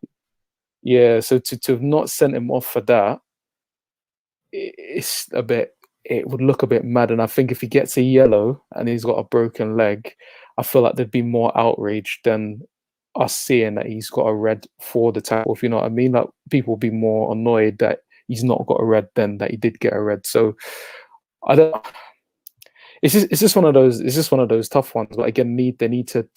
yeah. So to have not sent him off for that, it's a bit, it would look a bit mad. And I think if he gets a yellow and he's got a broken leg, I feel like there'd be more outrage than us seeing that he's got a red for the tackle, if you know what I mean. Like people will be more annoyed that he's not got a red than that he did get a red. So I don't, it's just one of those, it's just one of those tough ones. But again, they need to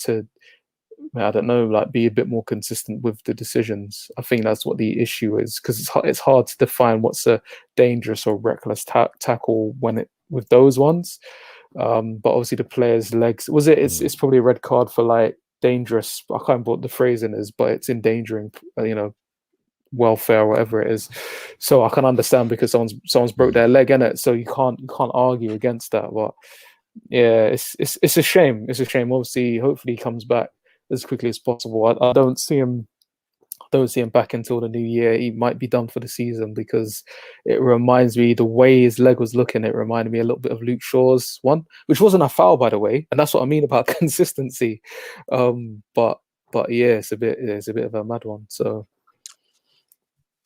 I don't know, like be a bit more consistent with the decisions. I think that's what the issue is, because it's hard to define what's a dangerous or reckless tackle when it with those ones. But obviously the player's legs, was it? Mm. It's probably a red card for like dangerous. I can't remember what the phrasing is, but it's endangering, welfare or whatever it is. So I can understand, because someone's broke Mm. their leg in it, so you can't argue against that. But yeah, it's a shame. It's a shame. Obviously, hopefully he comes back as quickly as possible. I don't see him. Don't see him back until the new year. He might be done for the season, because it reminds me, the way his leg was looking, it reminded me a little bit of Luke Shaw's one, which wasn't a foul, by the way, and that's what I mean about consistency. But yeah, it's a bit of a mad one. So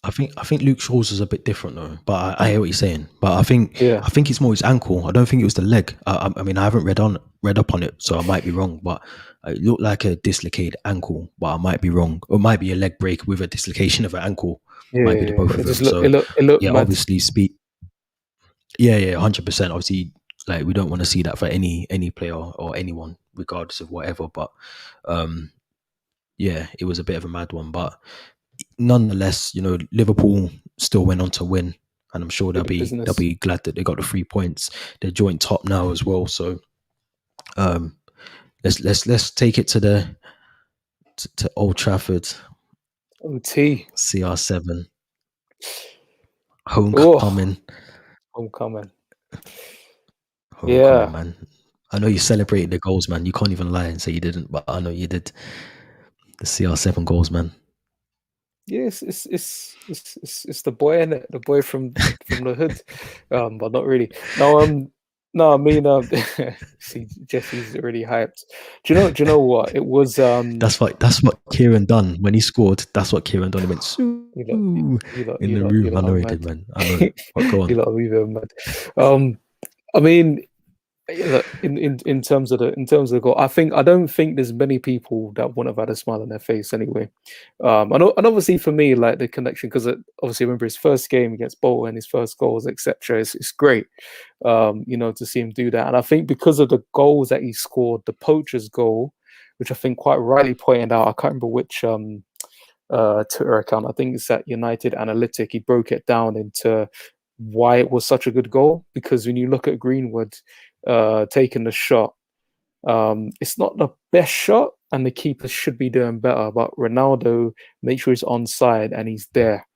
I think Luke Shaw's is a bit different though, but I hear what you're saying. But I think yeah, it's more his ankle. I don't think it was the leg. I mean, I haven't read up on it, so I might be wrong. But it looked like a dislocated ankle, but I might be wrong. Or it might be a leg break with a dislocation of an ankle. Might be the yeah, both of it them. just look it So look it looked yeah, mad. obviously speed. Yeah, 100%. Obviously, like we don't want to see that for any player or anyone, regardless of whatever. But um, yeah, it was a bit of a mad one, but nonetheless, Liverpool still went on to win, and I'm sure they'll Bit of business. be glad that they got the 3 points. They're joint top now as well. So um, let's take it to to Old Trafford, OT. CR7 Oh, homecoming, homecoming. homecoming, Yeah. man. I know you celebrated the goals, man. You can't even lie and say you didn't, but I know you did. The CR7 goals, man. Yes, it's the boy, in it, the boy from the hood, but not really. No, no, I mean, see, Jesse's really hyped. Do you know what it was? That's what Kieran done when he scored. That's what Kieran done. He went Soo You lot, in the room. I are know he did, mad. man. I know. But go You on. lot are really mad. I mean, look, in terms of the goal, I don't think there's many people that wouldn't have had a smile on their face anyway. And obviously for me, like the connection, because obviously I remember his first game against Bolton, his first goals, etc. It's great, to see him do that. And I think because of the goals that he scored, the poacher's goal, which I think quite rightly pointed out, I can't remember which Twitter account. I think it's at United Analytic. He broke it down into why it was such a good goal. Because when you look at Greenwood taking the shot, it's not the best shot, and the keeper should be doing better. But Ronaldo makes sure he's onside and he's there.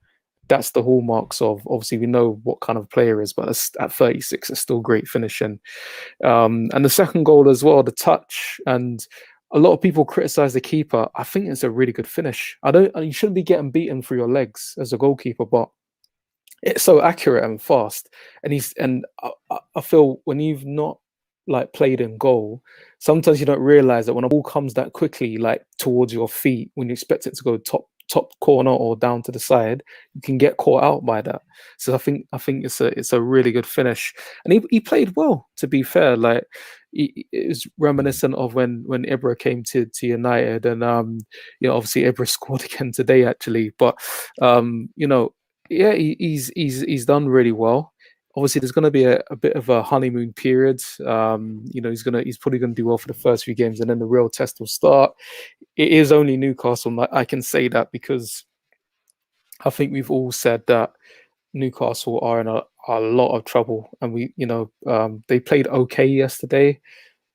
That's the hallmarks of, obviously we know what kind of player is, but at 36, it's still great finishing. And the second goal as well, the touch, and a lot of people criticize the keeper. I think it's a really good finish. I don't. You shouldn't be getting beaten through your legs as a goalkeeper, but it's so accurate and fast. And I feel when you've not like played in goal, sometimes you don't realize that when a ball comes that quickly, like towards your feet, when you expect it to go top corner or down to the side, you can get caught out by that. So I think it's a really good finish, and he played well. To be fair, like it was reminiscent of when Ibra came to United, and obviously Ibra scored again today actually, but yeah, he's done really well. Obviously, there's going to be a bit of a honeymoon period. He's probably going to do well for the first few games, and then the real test will start. It is only Newcastle. I can say that because I think we've all said that Newcastle are in a lot of trouble, and they played okay yesterday,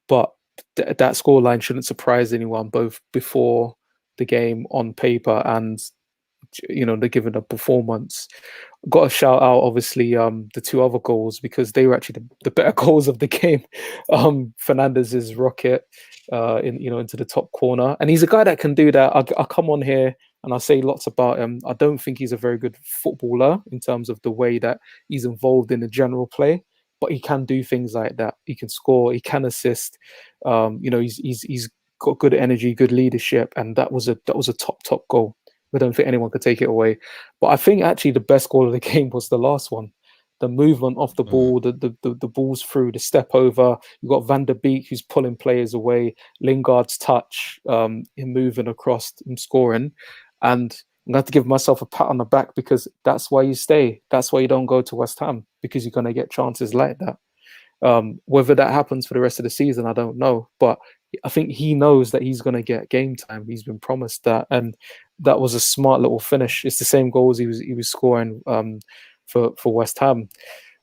but that scoreline shouldn't surprise anyone, both before the game on paper and they're giving a performance. Got to shout out obviously the two other goals because they were actually the better goals of the game. Fernandez's rocket into the top corner, and he's a guy that can do that. I come on here and I say lots about him. I don't think he's a very good footballer in terms of the way that he's involved in the general play, but he can do things like that. He can score, he can assist. He's got good energy, good leadership, and that was a top goal. I don't think anyone could take it away. But I think actually the best goal of the game was the last one. The movement off the ball, the balls through, the step over. You've got Van der Beek who's pulling players away, Lingard's touch, him moving across, him scoring. And I'm going to have to give myself a pat on the back because that's why you stay. That's why you don't go to West Ham, because you're going to get chances like that. Whether that happens for the rest of the season, I don't know. But I think he knows that he's going to get game time. He's been promised that, and that was a smart little finish. It's the same goals he was scoring for West Ham.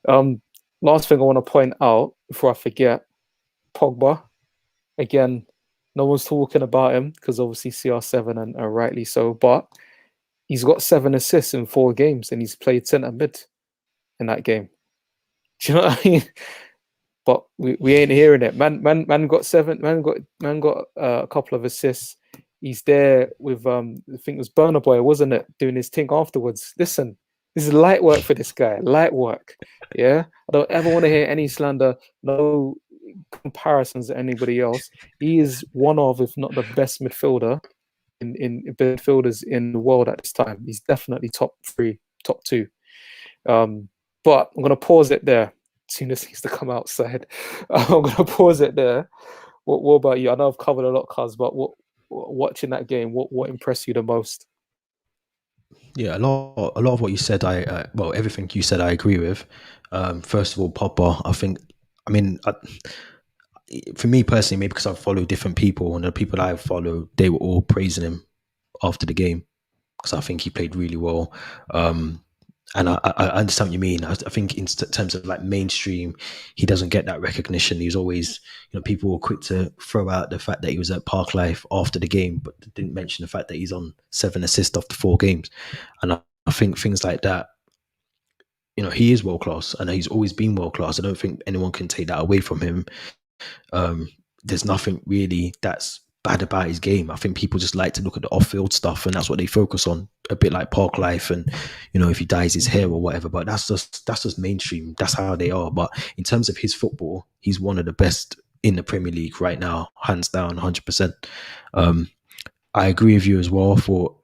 Last thing I want to point out before I forget, Pogba. Again, no one's talking about him because obviously CR7 and rightly so, but he's got 7 assists in 4 games and he's played centre mid in that game. Do you know what I mean? But we ain't hearing it. Man got 7. Man got a couple of assists. He's there with I think it was Burner Boy, wasn't it? Doing his thing afterwards. Listen, this is light work for this guy. Light work. Yeah. I don't ever want to hear any slander, no comparisons to anybody else. He is one of, if not the best midfielder in midfielders in the world at this time. He's definitely top 3, top 2. But I'm gonna pause it there. Soon as needs to come outside. I'm gonna pause it there. What about you? I know I've covered a lot, Cuz, but watching that game, what impressed you the most? Yeah, a lot of what you said, well, everything you said, I agree with. First of all, Pogba, for me personally, maybe because I follow different people, and the people that I follow, they were all praising him after the game because I think he played really well. And I understand what you mean. I think in terms of like mainstream, he doesn't get that recognition. He's always, people were quick to throw out the fact that he was at Park Life after the game, but didn't mention the fact that he's on 7 assists after 4 games. And I think things like that, he is world class, and he's always been world class. I don't think anyone can take that away from him. There's nothing really that's bad about his game. I think people just like to look at the off-field stuff, and that's what they focus on, a bit like Park Life and if he dyes his hair or whatever. But that's just mainstream. That's how they are. But in terms of his football, he's one of the best in the Premier League right now, hands down, 100%. I agree with you as well. For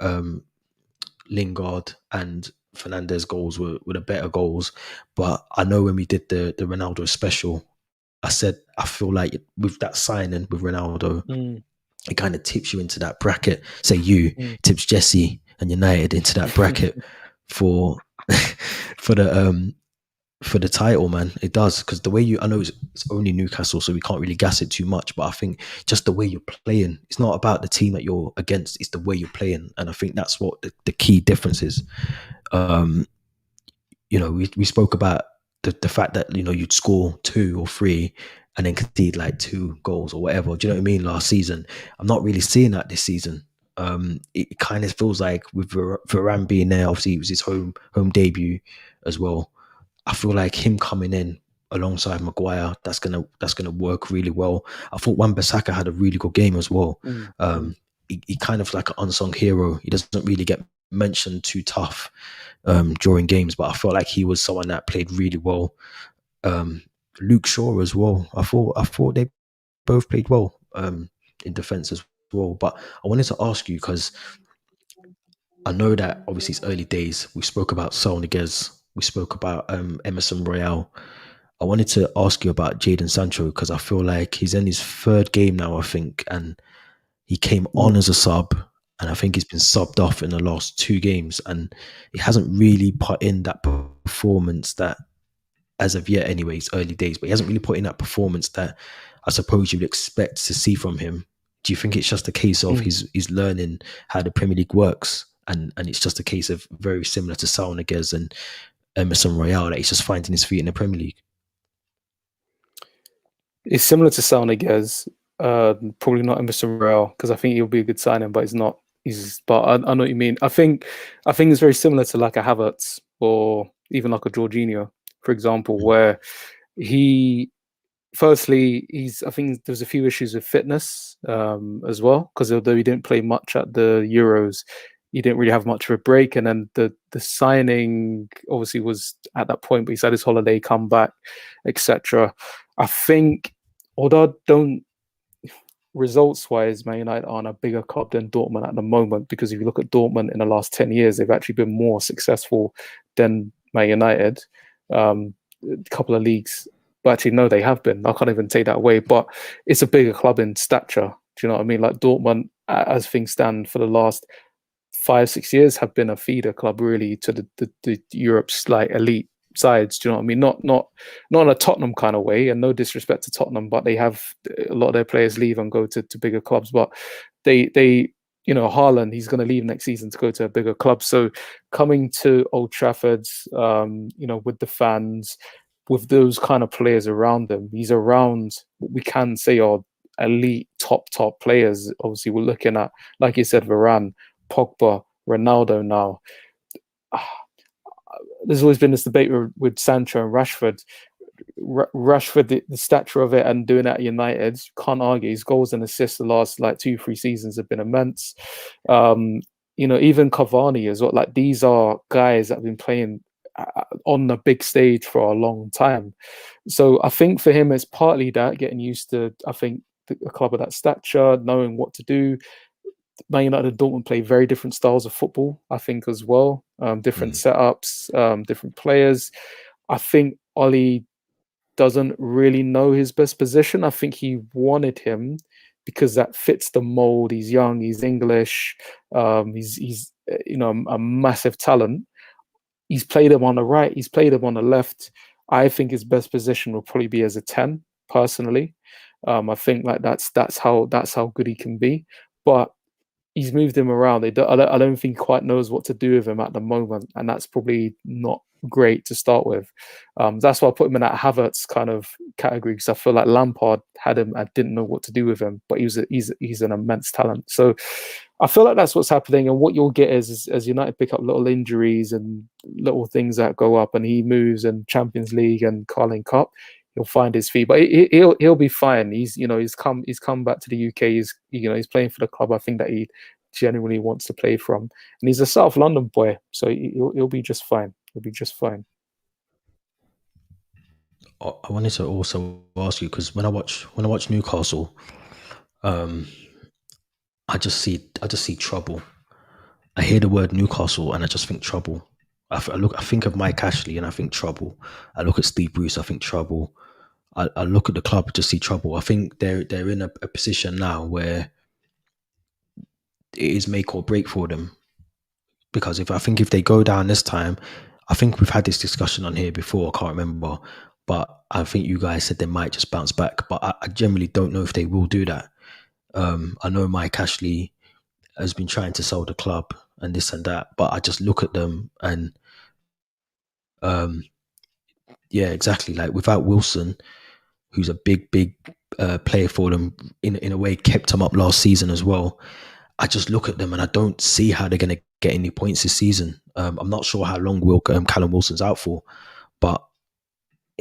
Lingard and Fernandez goals were the better goals. But I know when we did the Ronaldo special, I said I feel like with that signing with Ronaldo, it kind of tips you into that bracket. Say tips Jesse and United into that bracket for the title, man. It does, because the way I know it's only Newcastle, so we can't really gas it too much. But I think just the way you're playing, it's not about the team that you're against; it's the way you're playing, and I think that's what the key difference is. We spoke about the fact that you'd score 2 or 3 and then concede like 2 goals or whatever. Do you know what I mean? Last season, I'm not really seeing that this season. It kind of feels like with Varane being there, obviously it was his home debut as well. I feel like him coming in alongside Maguire, that's gonna work really well. I thought Wan-Bissaka had a really good game as well. He kind of like an unsung hero. He doesn't really get mentioned too tough during games, but I felt like he was someone that played really well. Luke Shaw as well. I thought they both played well in defence as well. But I wanted to ask you, because I know that obviously it's early days. We spoke about Saul Niguez. We spoke about Emerson Royale. I wanted to ask you about Jadon Sancho because I feel like he's in his third game now, I think, and he came on Mm. as a sub, and I think he's been subbed off in the last two games, and he hasn't really put in that performance that, as of yet, anyways, early days, but he hasn't really put in that performance that I suppose you'd expect to see from him. Do you think it's just a case of Mm. he's learning how the Premier League works, and it's just a case of very similar to Saul Niguez and Emerson Royale that he's just finding his feet in the Premier League? It's similar to Sal Niguez, probably not Emerson Royale because I think he'll be a good signing, but he's not. But I know what you mean. I think it's very similar to like a Havertz or even like a Jorginho, for example, where he firstly, I think there's a few issues with fitness as well because although he didn't play much at the Euros, he didn't really have much of a break. And then the signing obviously was at that point, but he's had his holiday, come back, etc. I think, although I don't results wise, Man United aren't a bigger club than Dortmund at the moment because if you look at Dortmund in the last 10 years, they've actually been more successful than Man United. A couple of leagues, but actually, no, they have been. I can't even take that away, but it's a bigger club in stature. Do you know what I mean? Like Dortmund, as things stand for the last 5, 6 years, have been a feeder club really to the Europe's like elite sides. Do you know what I mean? Not in a Tottenham kind of way, and no disrespect to Tottenham, but they have a lot of their players leave and go to bigger clubs. But they Haaland, he's going to leave next season to go to a bigger club. So coming to Old Trafford, with the fans, with those kind of players around him, he's around what we can say are elite top players. Obviously, we're looking at, like you said, Varane, Pogba, Ronaldo now. There's always been this debate with Sancho and Rashford. Rashford, the stature of it and doing it at United, can't argue. His goals and assists the last like 2, 3 seasons have been immense. Even Cavani as well. Like these are guys that have been playing on the big stage for a long time. So I think for him, it's partly that getting used to. I think a club of that stature, knowing what to do. Man United and Dortmund play very different styles of football, I think, as well. Different Mm. setups, different players. I think Ollie doesn't really know his best position. I think he wanted him because that fits the mold. He's young, he's English, he's a massive talent. He's played him on the right, he's played him on the left. I think his best position will probably be as a 10, personally. I think like that's how good he can be. But he's moved him around. I don't think he quite knows what to do with him at the moment, and that's probably not great to start with. That's why I put him in that Havertz kind of category because I feel like Lampard had him. I didn't know what to do with him, but he's an immense talent. So I feel like that's what's happening, and what you'll get is as United pick up little injuries and little things that go up, and he moves in Champions League and Carling Cup. He'll find his feet, but he'll be fine. He's come back to the UK. He's playing for the club. I think that he genuinely wants to play from, and he's a South London boy, so he'll be just fine. He'll be just fine. I wanted to also ask you because when I watch Newcastle, um, I just see trouble. I hear the word Newcastle and I just think trouble. I think of Mike Ashley and I think trouble. I look at Steve Bruce, I think trouble. I look at the club, just see trouble. I think they're in a position now where it is make or break for them. Because if they go down this time, I think we've had this discussion on here before. I can't remember, but I think you guys said they might just bounce back. But I generally don't know if they will do that. I know Mike Ashley has been trying to sell the club and this and that, but I just look at them and um, yeah, exactly. Like without Wilson, who's a big player for them, in a way kept them up last season as well. I just look at them and I don't see how they're going to get any points this season. I'm not sure how long Callum Wilson's out for, but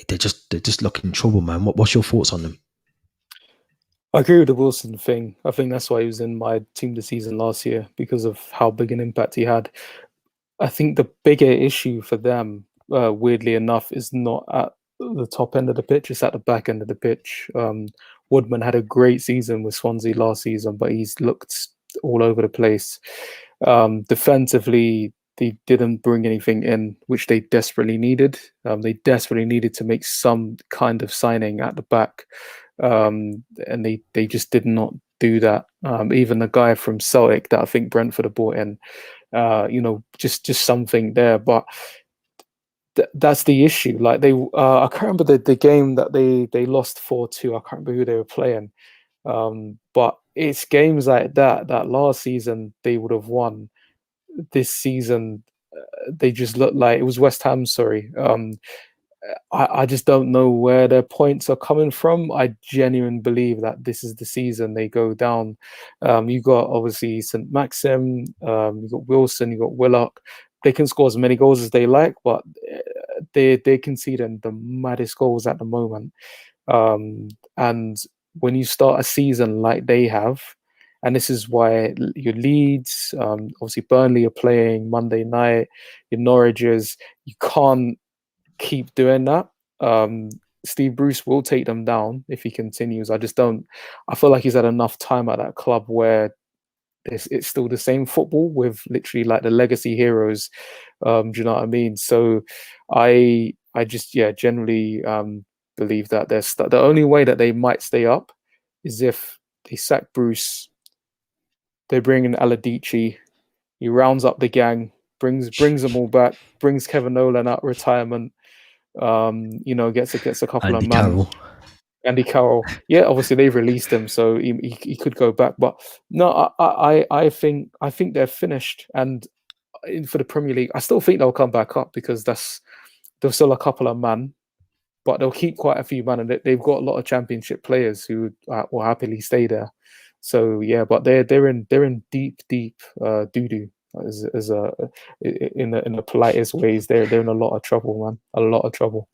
they're just looking in trouble, man. What's your thoughts on them? I agree with the Wilson thing. I think that's why he was in my team this season last year because of how big an impact he had. I think the bigger issue for them, weirdly enough, is not at the top end of the pitch; it's at the back end of the pitch. Woodman had a great season with Swansea last season, but he's looked all over the place. Defensively, they didn't bring anything in, which they desperately needed. They desperately needed to make some kind of signing at the back, and they just did not do that. Even the guy from Celtic that I think Brentford have brought in, just something there. But that's the issue. Like I can't remember the game that they lost 4-2. I can't remember who they were playing. But it's games like that last season they would have won. This season, they just look like it was West Ham. Sorry. I just don't know where their points are coming from. I genuinely believe that this is the season they go down. You got obviously St. Maxim, you got Wilson, you got Willock. They can score as many goals as they like, but they're conceding the maddest goals at the moment. And when you start a season like they have, and this is why your Leeds, obviously Burnley are playing Monday night, your Norwiches, you can't keep doing that. Um, Steve Bruce will take them down if he continues. I just don't. I feel like he's had enough time at that club where it's still the same football with literally like the legacy heroes. Do you know what I mean? So I just generally believe that the only way that they might stay up is if they sack Bruce, they bring in Aladici, he rounds up the gang, brings them all back, brings Kevin Nolan out of retirement. Gets a couple of Andy man. Carroll. Andy Carroll, yeah, obviously they've released him, so he could go back. But no, I think they're finished, and for the Premier League, I still think they'll come back up because there's still a couple of man, but they'll keep quite a few man, and they've got a lot of Championship players who will happily stay there. So yeah, but they're in deep doo doo. As a in the politest ways, they're in a lot of trouble, man. A lot of trouble.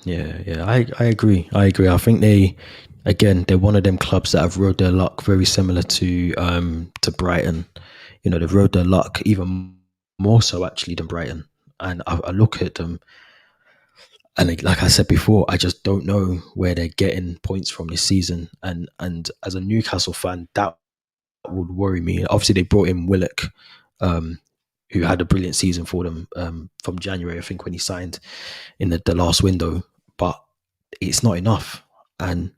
Yeah, I agree. I agree. I think they're one of them clubs that have rode their luck very similar to Brighton. You know, they've rode their luck even more so actually than Brighton. And I look at them, and like I said before, I just don't know where they're getting points from this season. And as a Newcastle fan, that would worry me. Obviously, they brought in Willock, um, who had a brilliant season for them from January, I think, when he signed in the last window. But it's not enough. And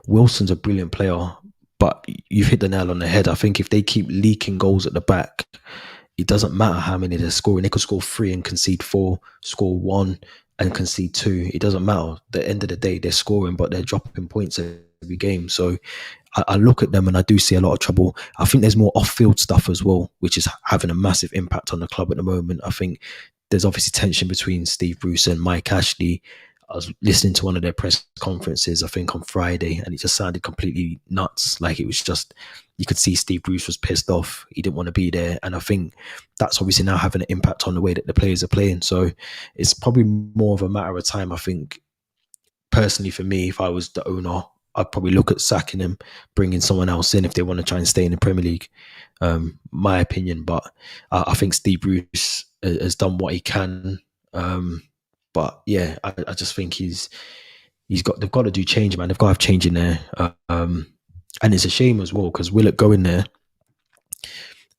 Wilson's a brilliant player, but you've hit the nail on the head. I think if they keep leaking goals at the back, it doesn't matter how many they're scoring. They could score 3 and concede 4, score 1 and concede 2. It doesn't matter. At the end of the day, they're scoring, but they're dropping points every game. So I look at them and I do see a lot of trouble. I think there's more off-field stuff as well, which is having a massive impact on the club at the moment. I think there's obviously tension between Steve Bruce and Mike Ashley. I was listening to one of their press conferences, I think on Friday, and it just sounded completely nuts. Like it was just, you could see Steve Bruce was pissed off. He didn't want to be there. And I think that's obviously now having an impact on the way that the players are playing. So it's probably more of a matter of time. I think personally for me, if I was the owner, I'd probably look at sacking him, bringing someone else in if they want to try and stay in the Premier League. My opinion, but I think Steve Bruce has done what he can. But yeah, I just think they've got to do change, man. They've got to have change in there. And it's a shame as well because Willock going there,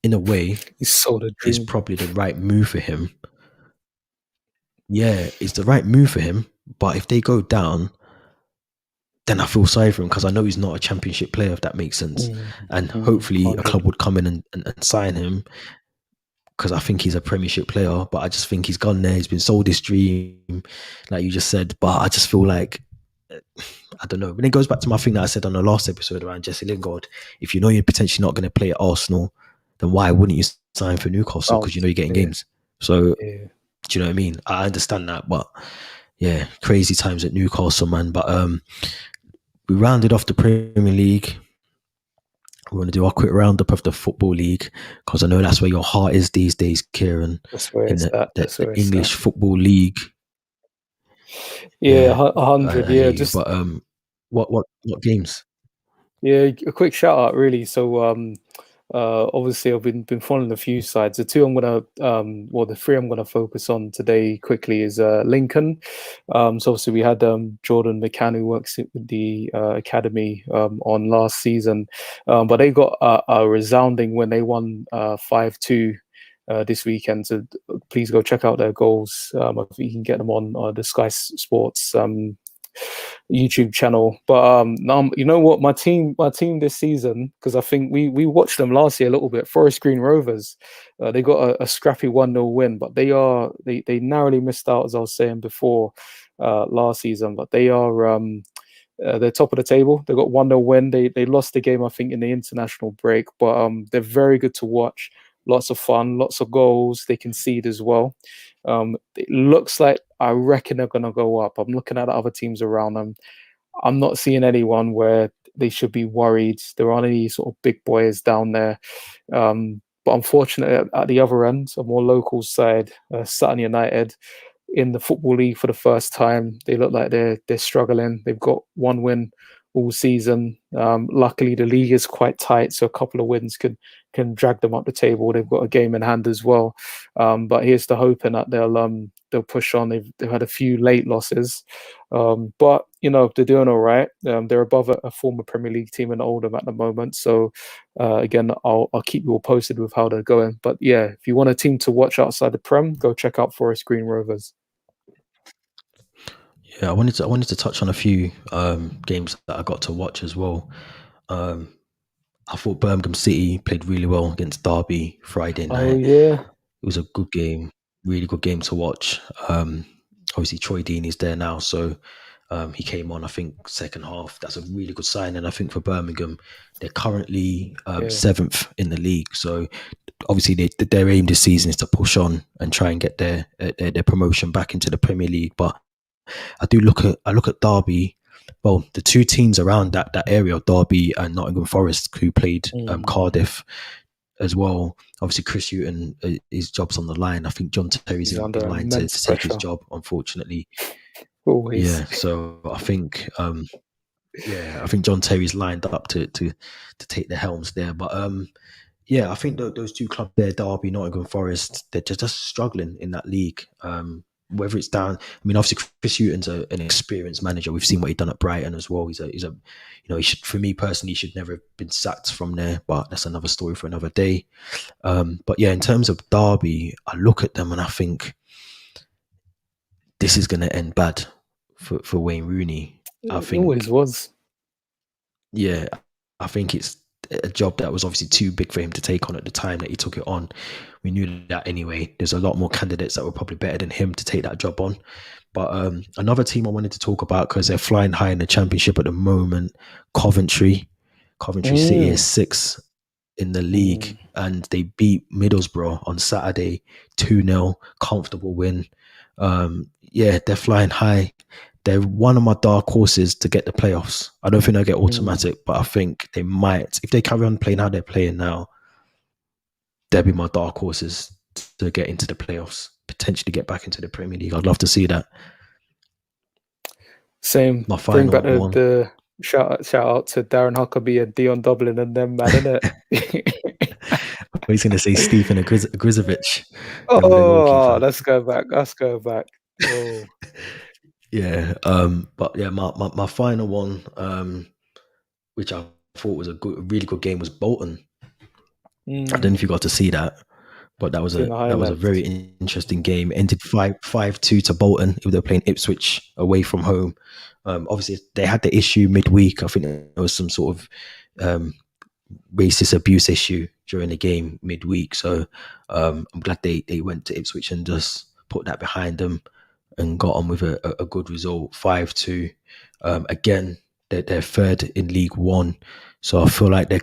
in a way, He's sold a is dream. probably the right move for him. Yeah, it's the right move for him. But if they go down, then I feel sorry for him because I know he's not a championship player, if that makes sense. And hopefully a 100. club would come in and sign him because I think he's a Premiership player. But I just think he's gone there. He's been sold this dream, like you just said. But I just feel like, I don't know. And it goes back to my thing that I said on the last episode around Jesse Lingard. If you know you're potentially not going to play at Arsenal, then why wouldn't you sign for Newcastle? Because you know you're getting Yeah, games. So yeah. do you know what I mean? I understand that, but yeah, crazy times at Newcastle, man. But we rounded off the Premier League. We want to do our quick roundup of the Football League because I know that's where your heart is these days, Kieran, That's where in it's the, at. the, That's the where it's at. English Football League. Yeah, Yeah, 100. I hear Yeah, you. just But what games? yeah, a quick shout out really. So obviously I've been following a few sides. The two I'm gonna the three I'm gonna focus on today quickly is Lincoln. So obviously we had Jordan McCann who works with the academy on last season, but they got a resounding when they won 5-2 this weekend. So please go check out their goals. I think you can get them on the Sky Sports YouTube channel. But now, you know what, my team this season, because I think we watched them last year a little bit. Forest Green Rovers, they got a scrappy 1-0 win, but they narrowly missed out, as I was saying before, last season. But they're top of the table. They got 1-0 win. They lost the game, I think, in the international break, but they're very good to watch. Lots of fun, lots of goals. They concede as well. It looks like, I reckon, they're gonna go up. I'm looking at the other teams around them. I'm not seeing anyone where they should be worried. There aren't any sort of big boys down there. But unfortunately, at the other end, a more local side, Sutton United, in the Football League for the first time. They look like they're struggling. They've got one win all season. Luckily, the league is quite tight, so a couple of wins can drag them up the table. They've got a game in hand as well. But here's to hoping that they'll push on. They've had a few late losses, but they're doing all right. They're above a former Premier League team in Oldham at the moment. So again, I'll keep you all posted with how they're going. But yeah, if you want a team to watch outside the Prem, go check out Forest Green Rovers. Yeah, I wanted to touch on a few games that I got to watch as well. Um, I thought Birmingham City played really well against Derby Friday Oh night. yeah, It was a good game, really good game to watch. Obviously, Troy Deeney's there now, so he came on, I think, second half. That's a really good sign, and I think for Birmingham, they're currently yeah. seventh in the league. So obviously, their aim this season is to push on and try and get their promotion back into the Premier League. But I look at Derby. Well, the two teams around that area, Derby and Nottingham Forest, who played Mm. Cardiff as well. Obviously, Chris Hughton, his job's on the line. I think John Terry's He's in under line to immense take his pressure. job, unfortunately. Always. Yeah, so I think I think John Terry's lined up to take the helms there. But yeah, I think those two clubs there, Derby, Nottingham Forest, they're just struggling in that league. Whether it's down, I mean, obviously Chris Hughton's an experienced manager. We've seen what he's done at Brighton as well. He should, for me personally, he should never have been sacked from there. But that's another story for another day. But yeah, in terms of Derby, I look at them and I think this is going to end bad for Wayne Rooney. I It always think, was. yeah, I think it's a job that was obviously too big for him to take on at the time that he took it on. We knew that anyway. There's a lot more candidates that were probably better than him to take that job on. But another team I wanted to talk about because they're flying high in the championship at the moment, Coventry. Coventry City is Mm. sixth in the league Mm. and they beat Middlesbrough on Saturday 2-0, comfortable win. Yeah, they're flying high. They're one of my dark horses to get the playoffs. I don't think they'll get Mm. automatic, but I think they might. If they carry on playing how they're playing now, they'll be my dark horses to get into the playoffs, potentially get back into the Premier League. I'd love to see that. Same. My Bring final back the, one. the shout out to Darren Huckabee and Dion Dublin and them, man, innit? I was going to say Stephen Agrizovic, them the Oh, goalkeeper. let's go back. Let's go back. Oh. Yeah, but yeah, my final one, which I thought was really good game, was Bolton. I don't know Mm. if you got to see that, but that was Seen a the that was a very highlights. interesting game. Ended 5-2 to Bolton. They were playing Ipswich away from home. Obviously, they had the issue midweek. I think there was some sort of racist abuse issue during the game midweek. So I'm glad they went to Ipswich and just put that behind them and got on with a good result, 5-2. Again, they're third in League One, so I feel like they're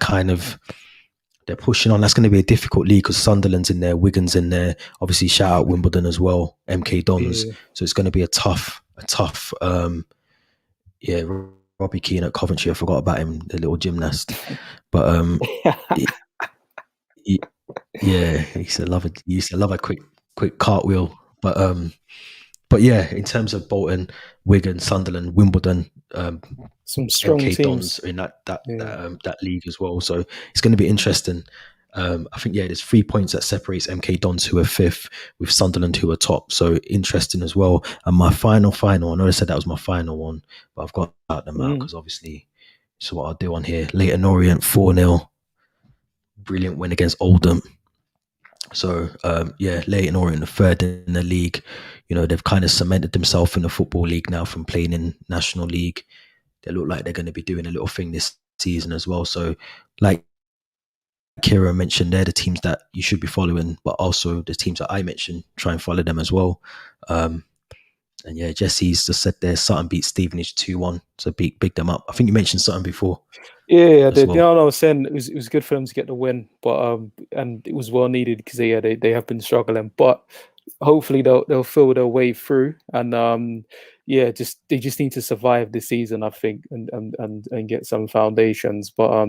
pushing on. That's going to be a difficult league because Sunderland's in there, Wigan's in there. Obviously, shout out Wimbledon as well, MK Dons. Yeah. So it's going to be a tough. Yeah, Robbie Keane at Coventry. I forgot about him, the little gymnast. But he, he- yeah, he used to love a quick cartwheel. But yeah, in terms of Bolton, Wigan, Sunderland, Wimbledon, Some strong MK teams. Dons are in Yeah. that league as well. So it's going to be interesting. I think there's 3 points that separates MK Dons who are fifth with Sunderland who are top. So interesting as well. And my final, I know I said that was my final one, but I've got to out them out Mm. because obviously it's what I'll do on here. Leighton Orient 4-0, brilliant win against Oldham. So yeah, Leighton Orient, the third in the league. You know, they've kind of cemented themselves in the football league now from playing in National League. They look like they're going to be doing a little thing this season as well. So, like Kira mentioned, they're the teams that you should be following, but also the teams that I mentioned, try and follow them as well. And yeah, Jesse's just said there, Sutton beat Stevenage 2-1, so big them up. I think you mentioned Sutton before Yeah, I as did. You well. know, I was saying it was good for them to get the win, but and it was well needed because they have been struggling, but hopefully they'll feel their way through, and yeah, they just need to survive this season, I think, and get some foundations. But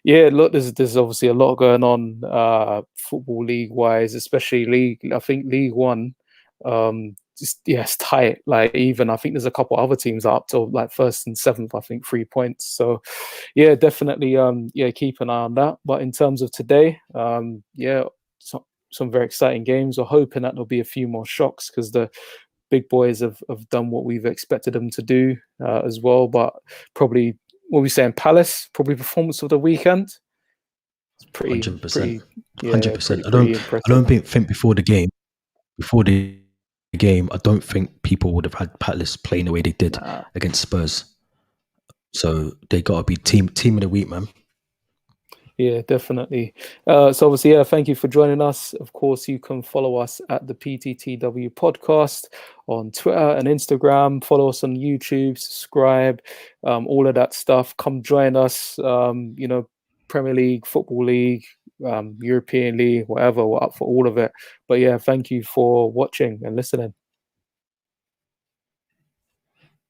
yeah, look, there's obviously a lot going on football league wise, especially league. I think League One, just yeah, it's tight. Like even I think there's a couple other teams up to like first and seventh. I think 3 points. So yeah, definitely yeah, keep an eye on that. But in terms of today, yeah, some very exciting games. We're hoping that there'll be a few more shocks because the big boys have done what we've expected them to do as well. But probably what we saying, Palace probably performance of the weekend. It's 100%. yeah, 100%. pretty I impressive. don't think before the game, I don't think people would have had Palace playing the way they did Nah. against Spurs. So they got to be team of the week, man. Yeah, definitely. So obviously, yeah, thank you for joining us. Of course, you can follow us at the PTTW podcast on Twitter and Instagram. Follow us on YouTube, subscribe, all of that stuff. Come join us. You know, Premier League, Football League, European League, whatever. We're up for all of it. But yeah, thank you for watching and listening.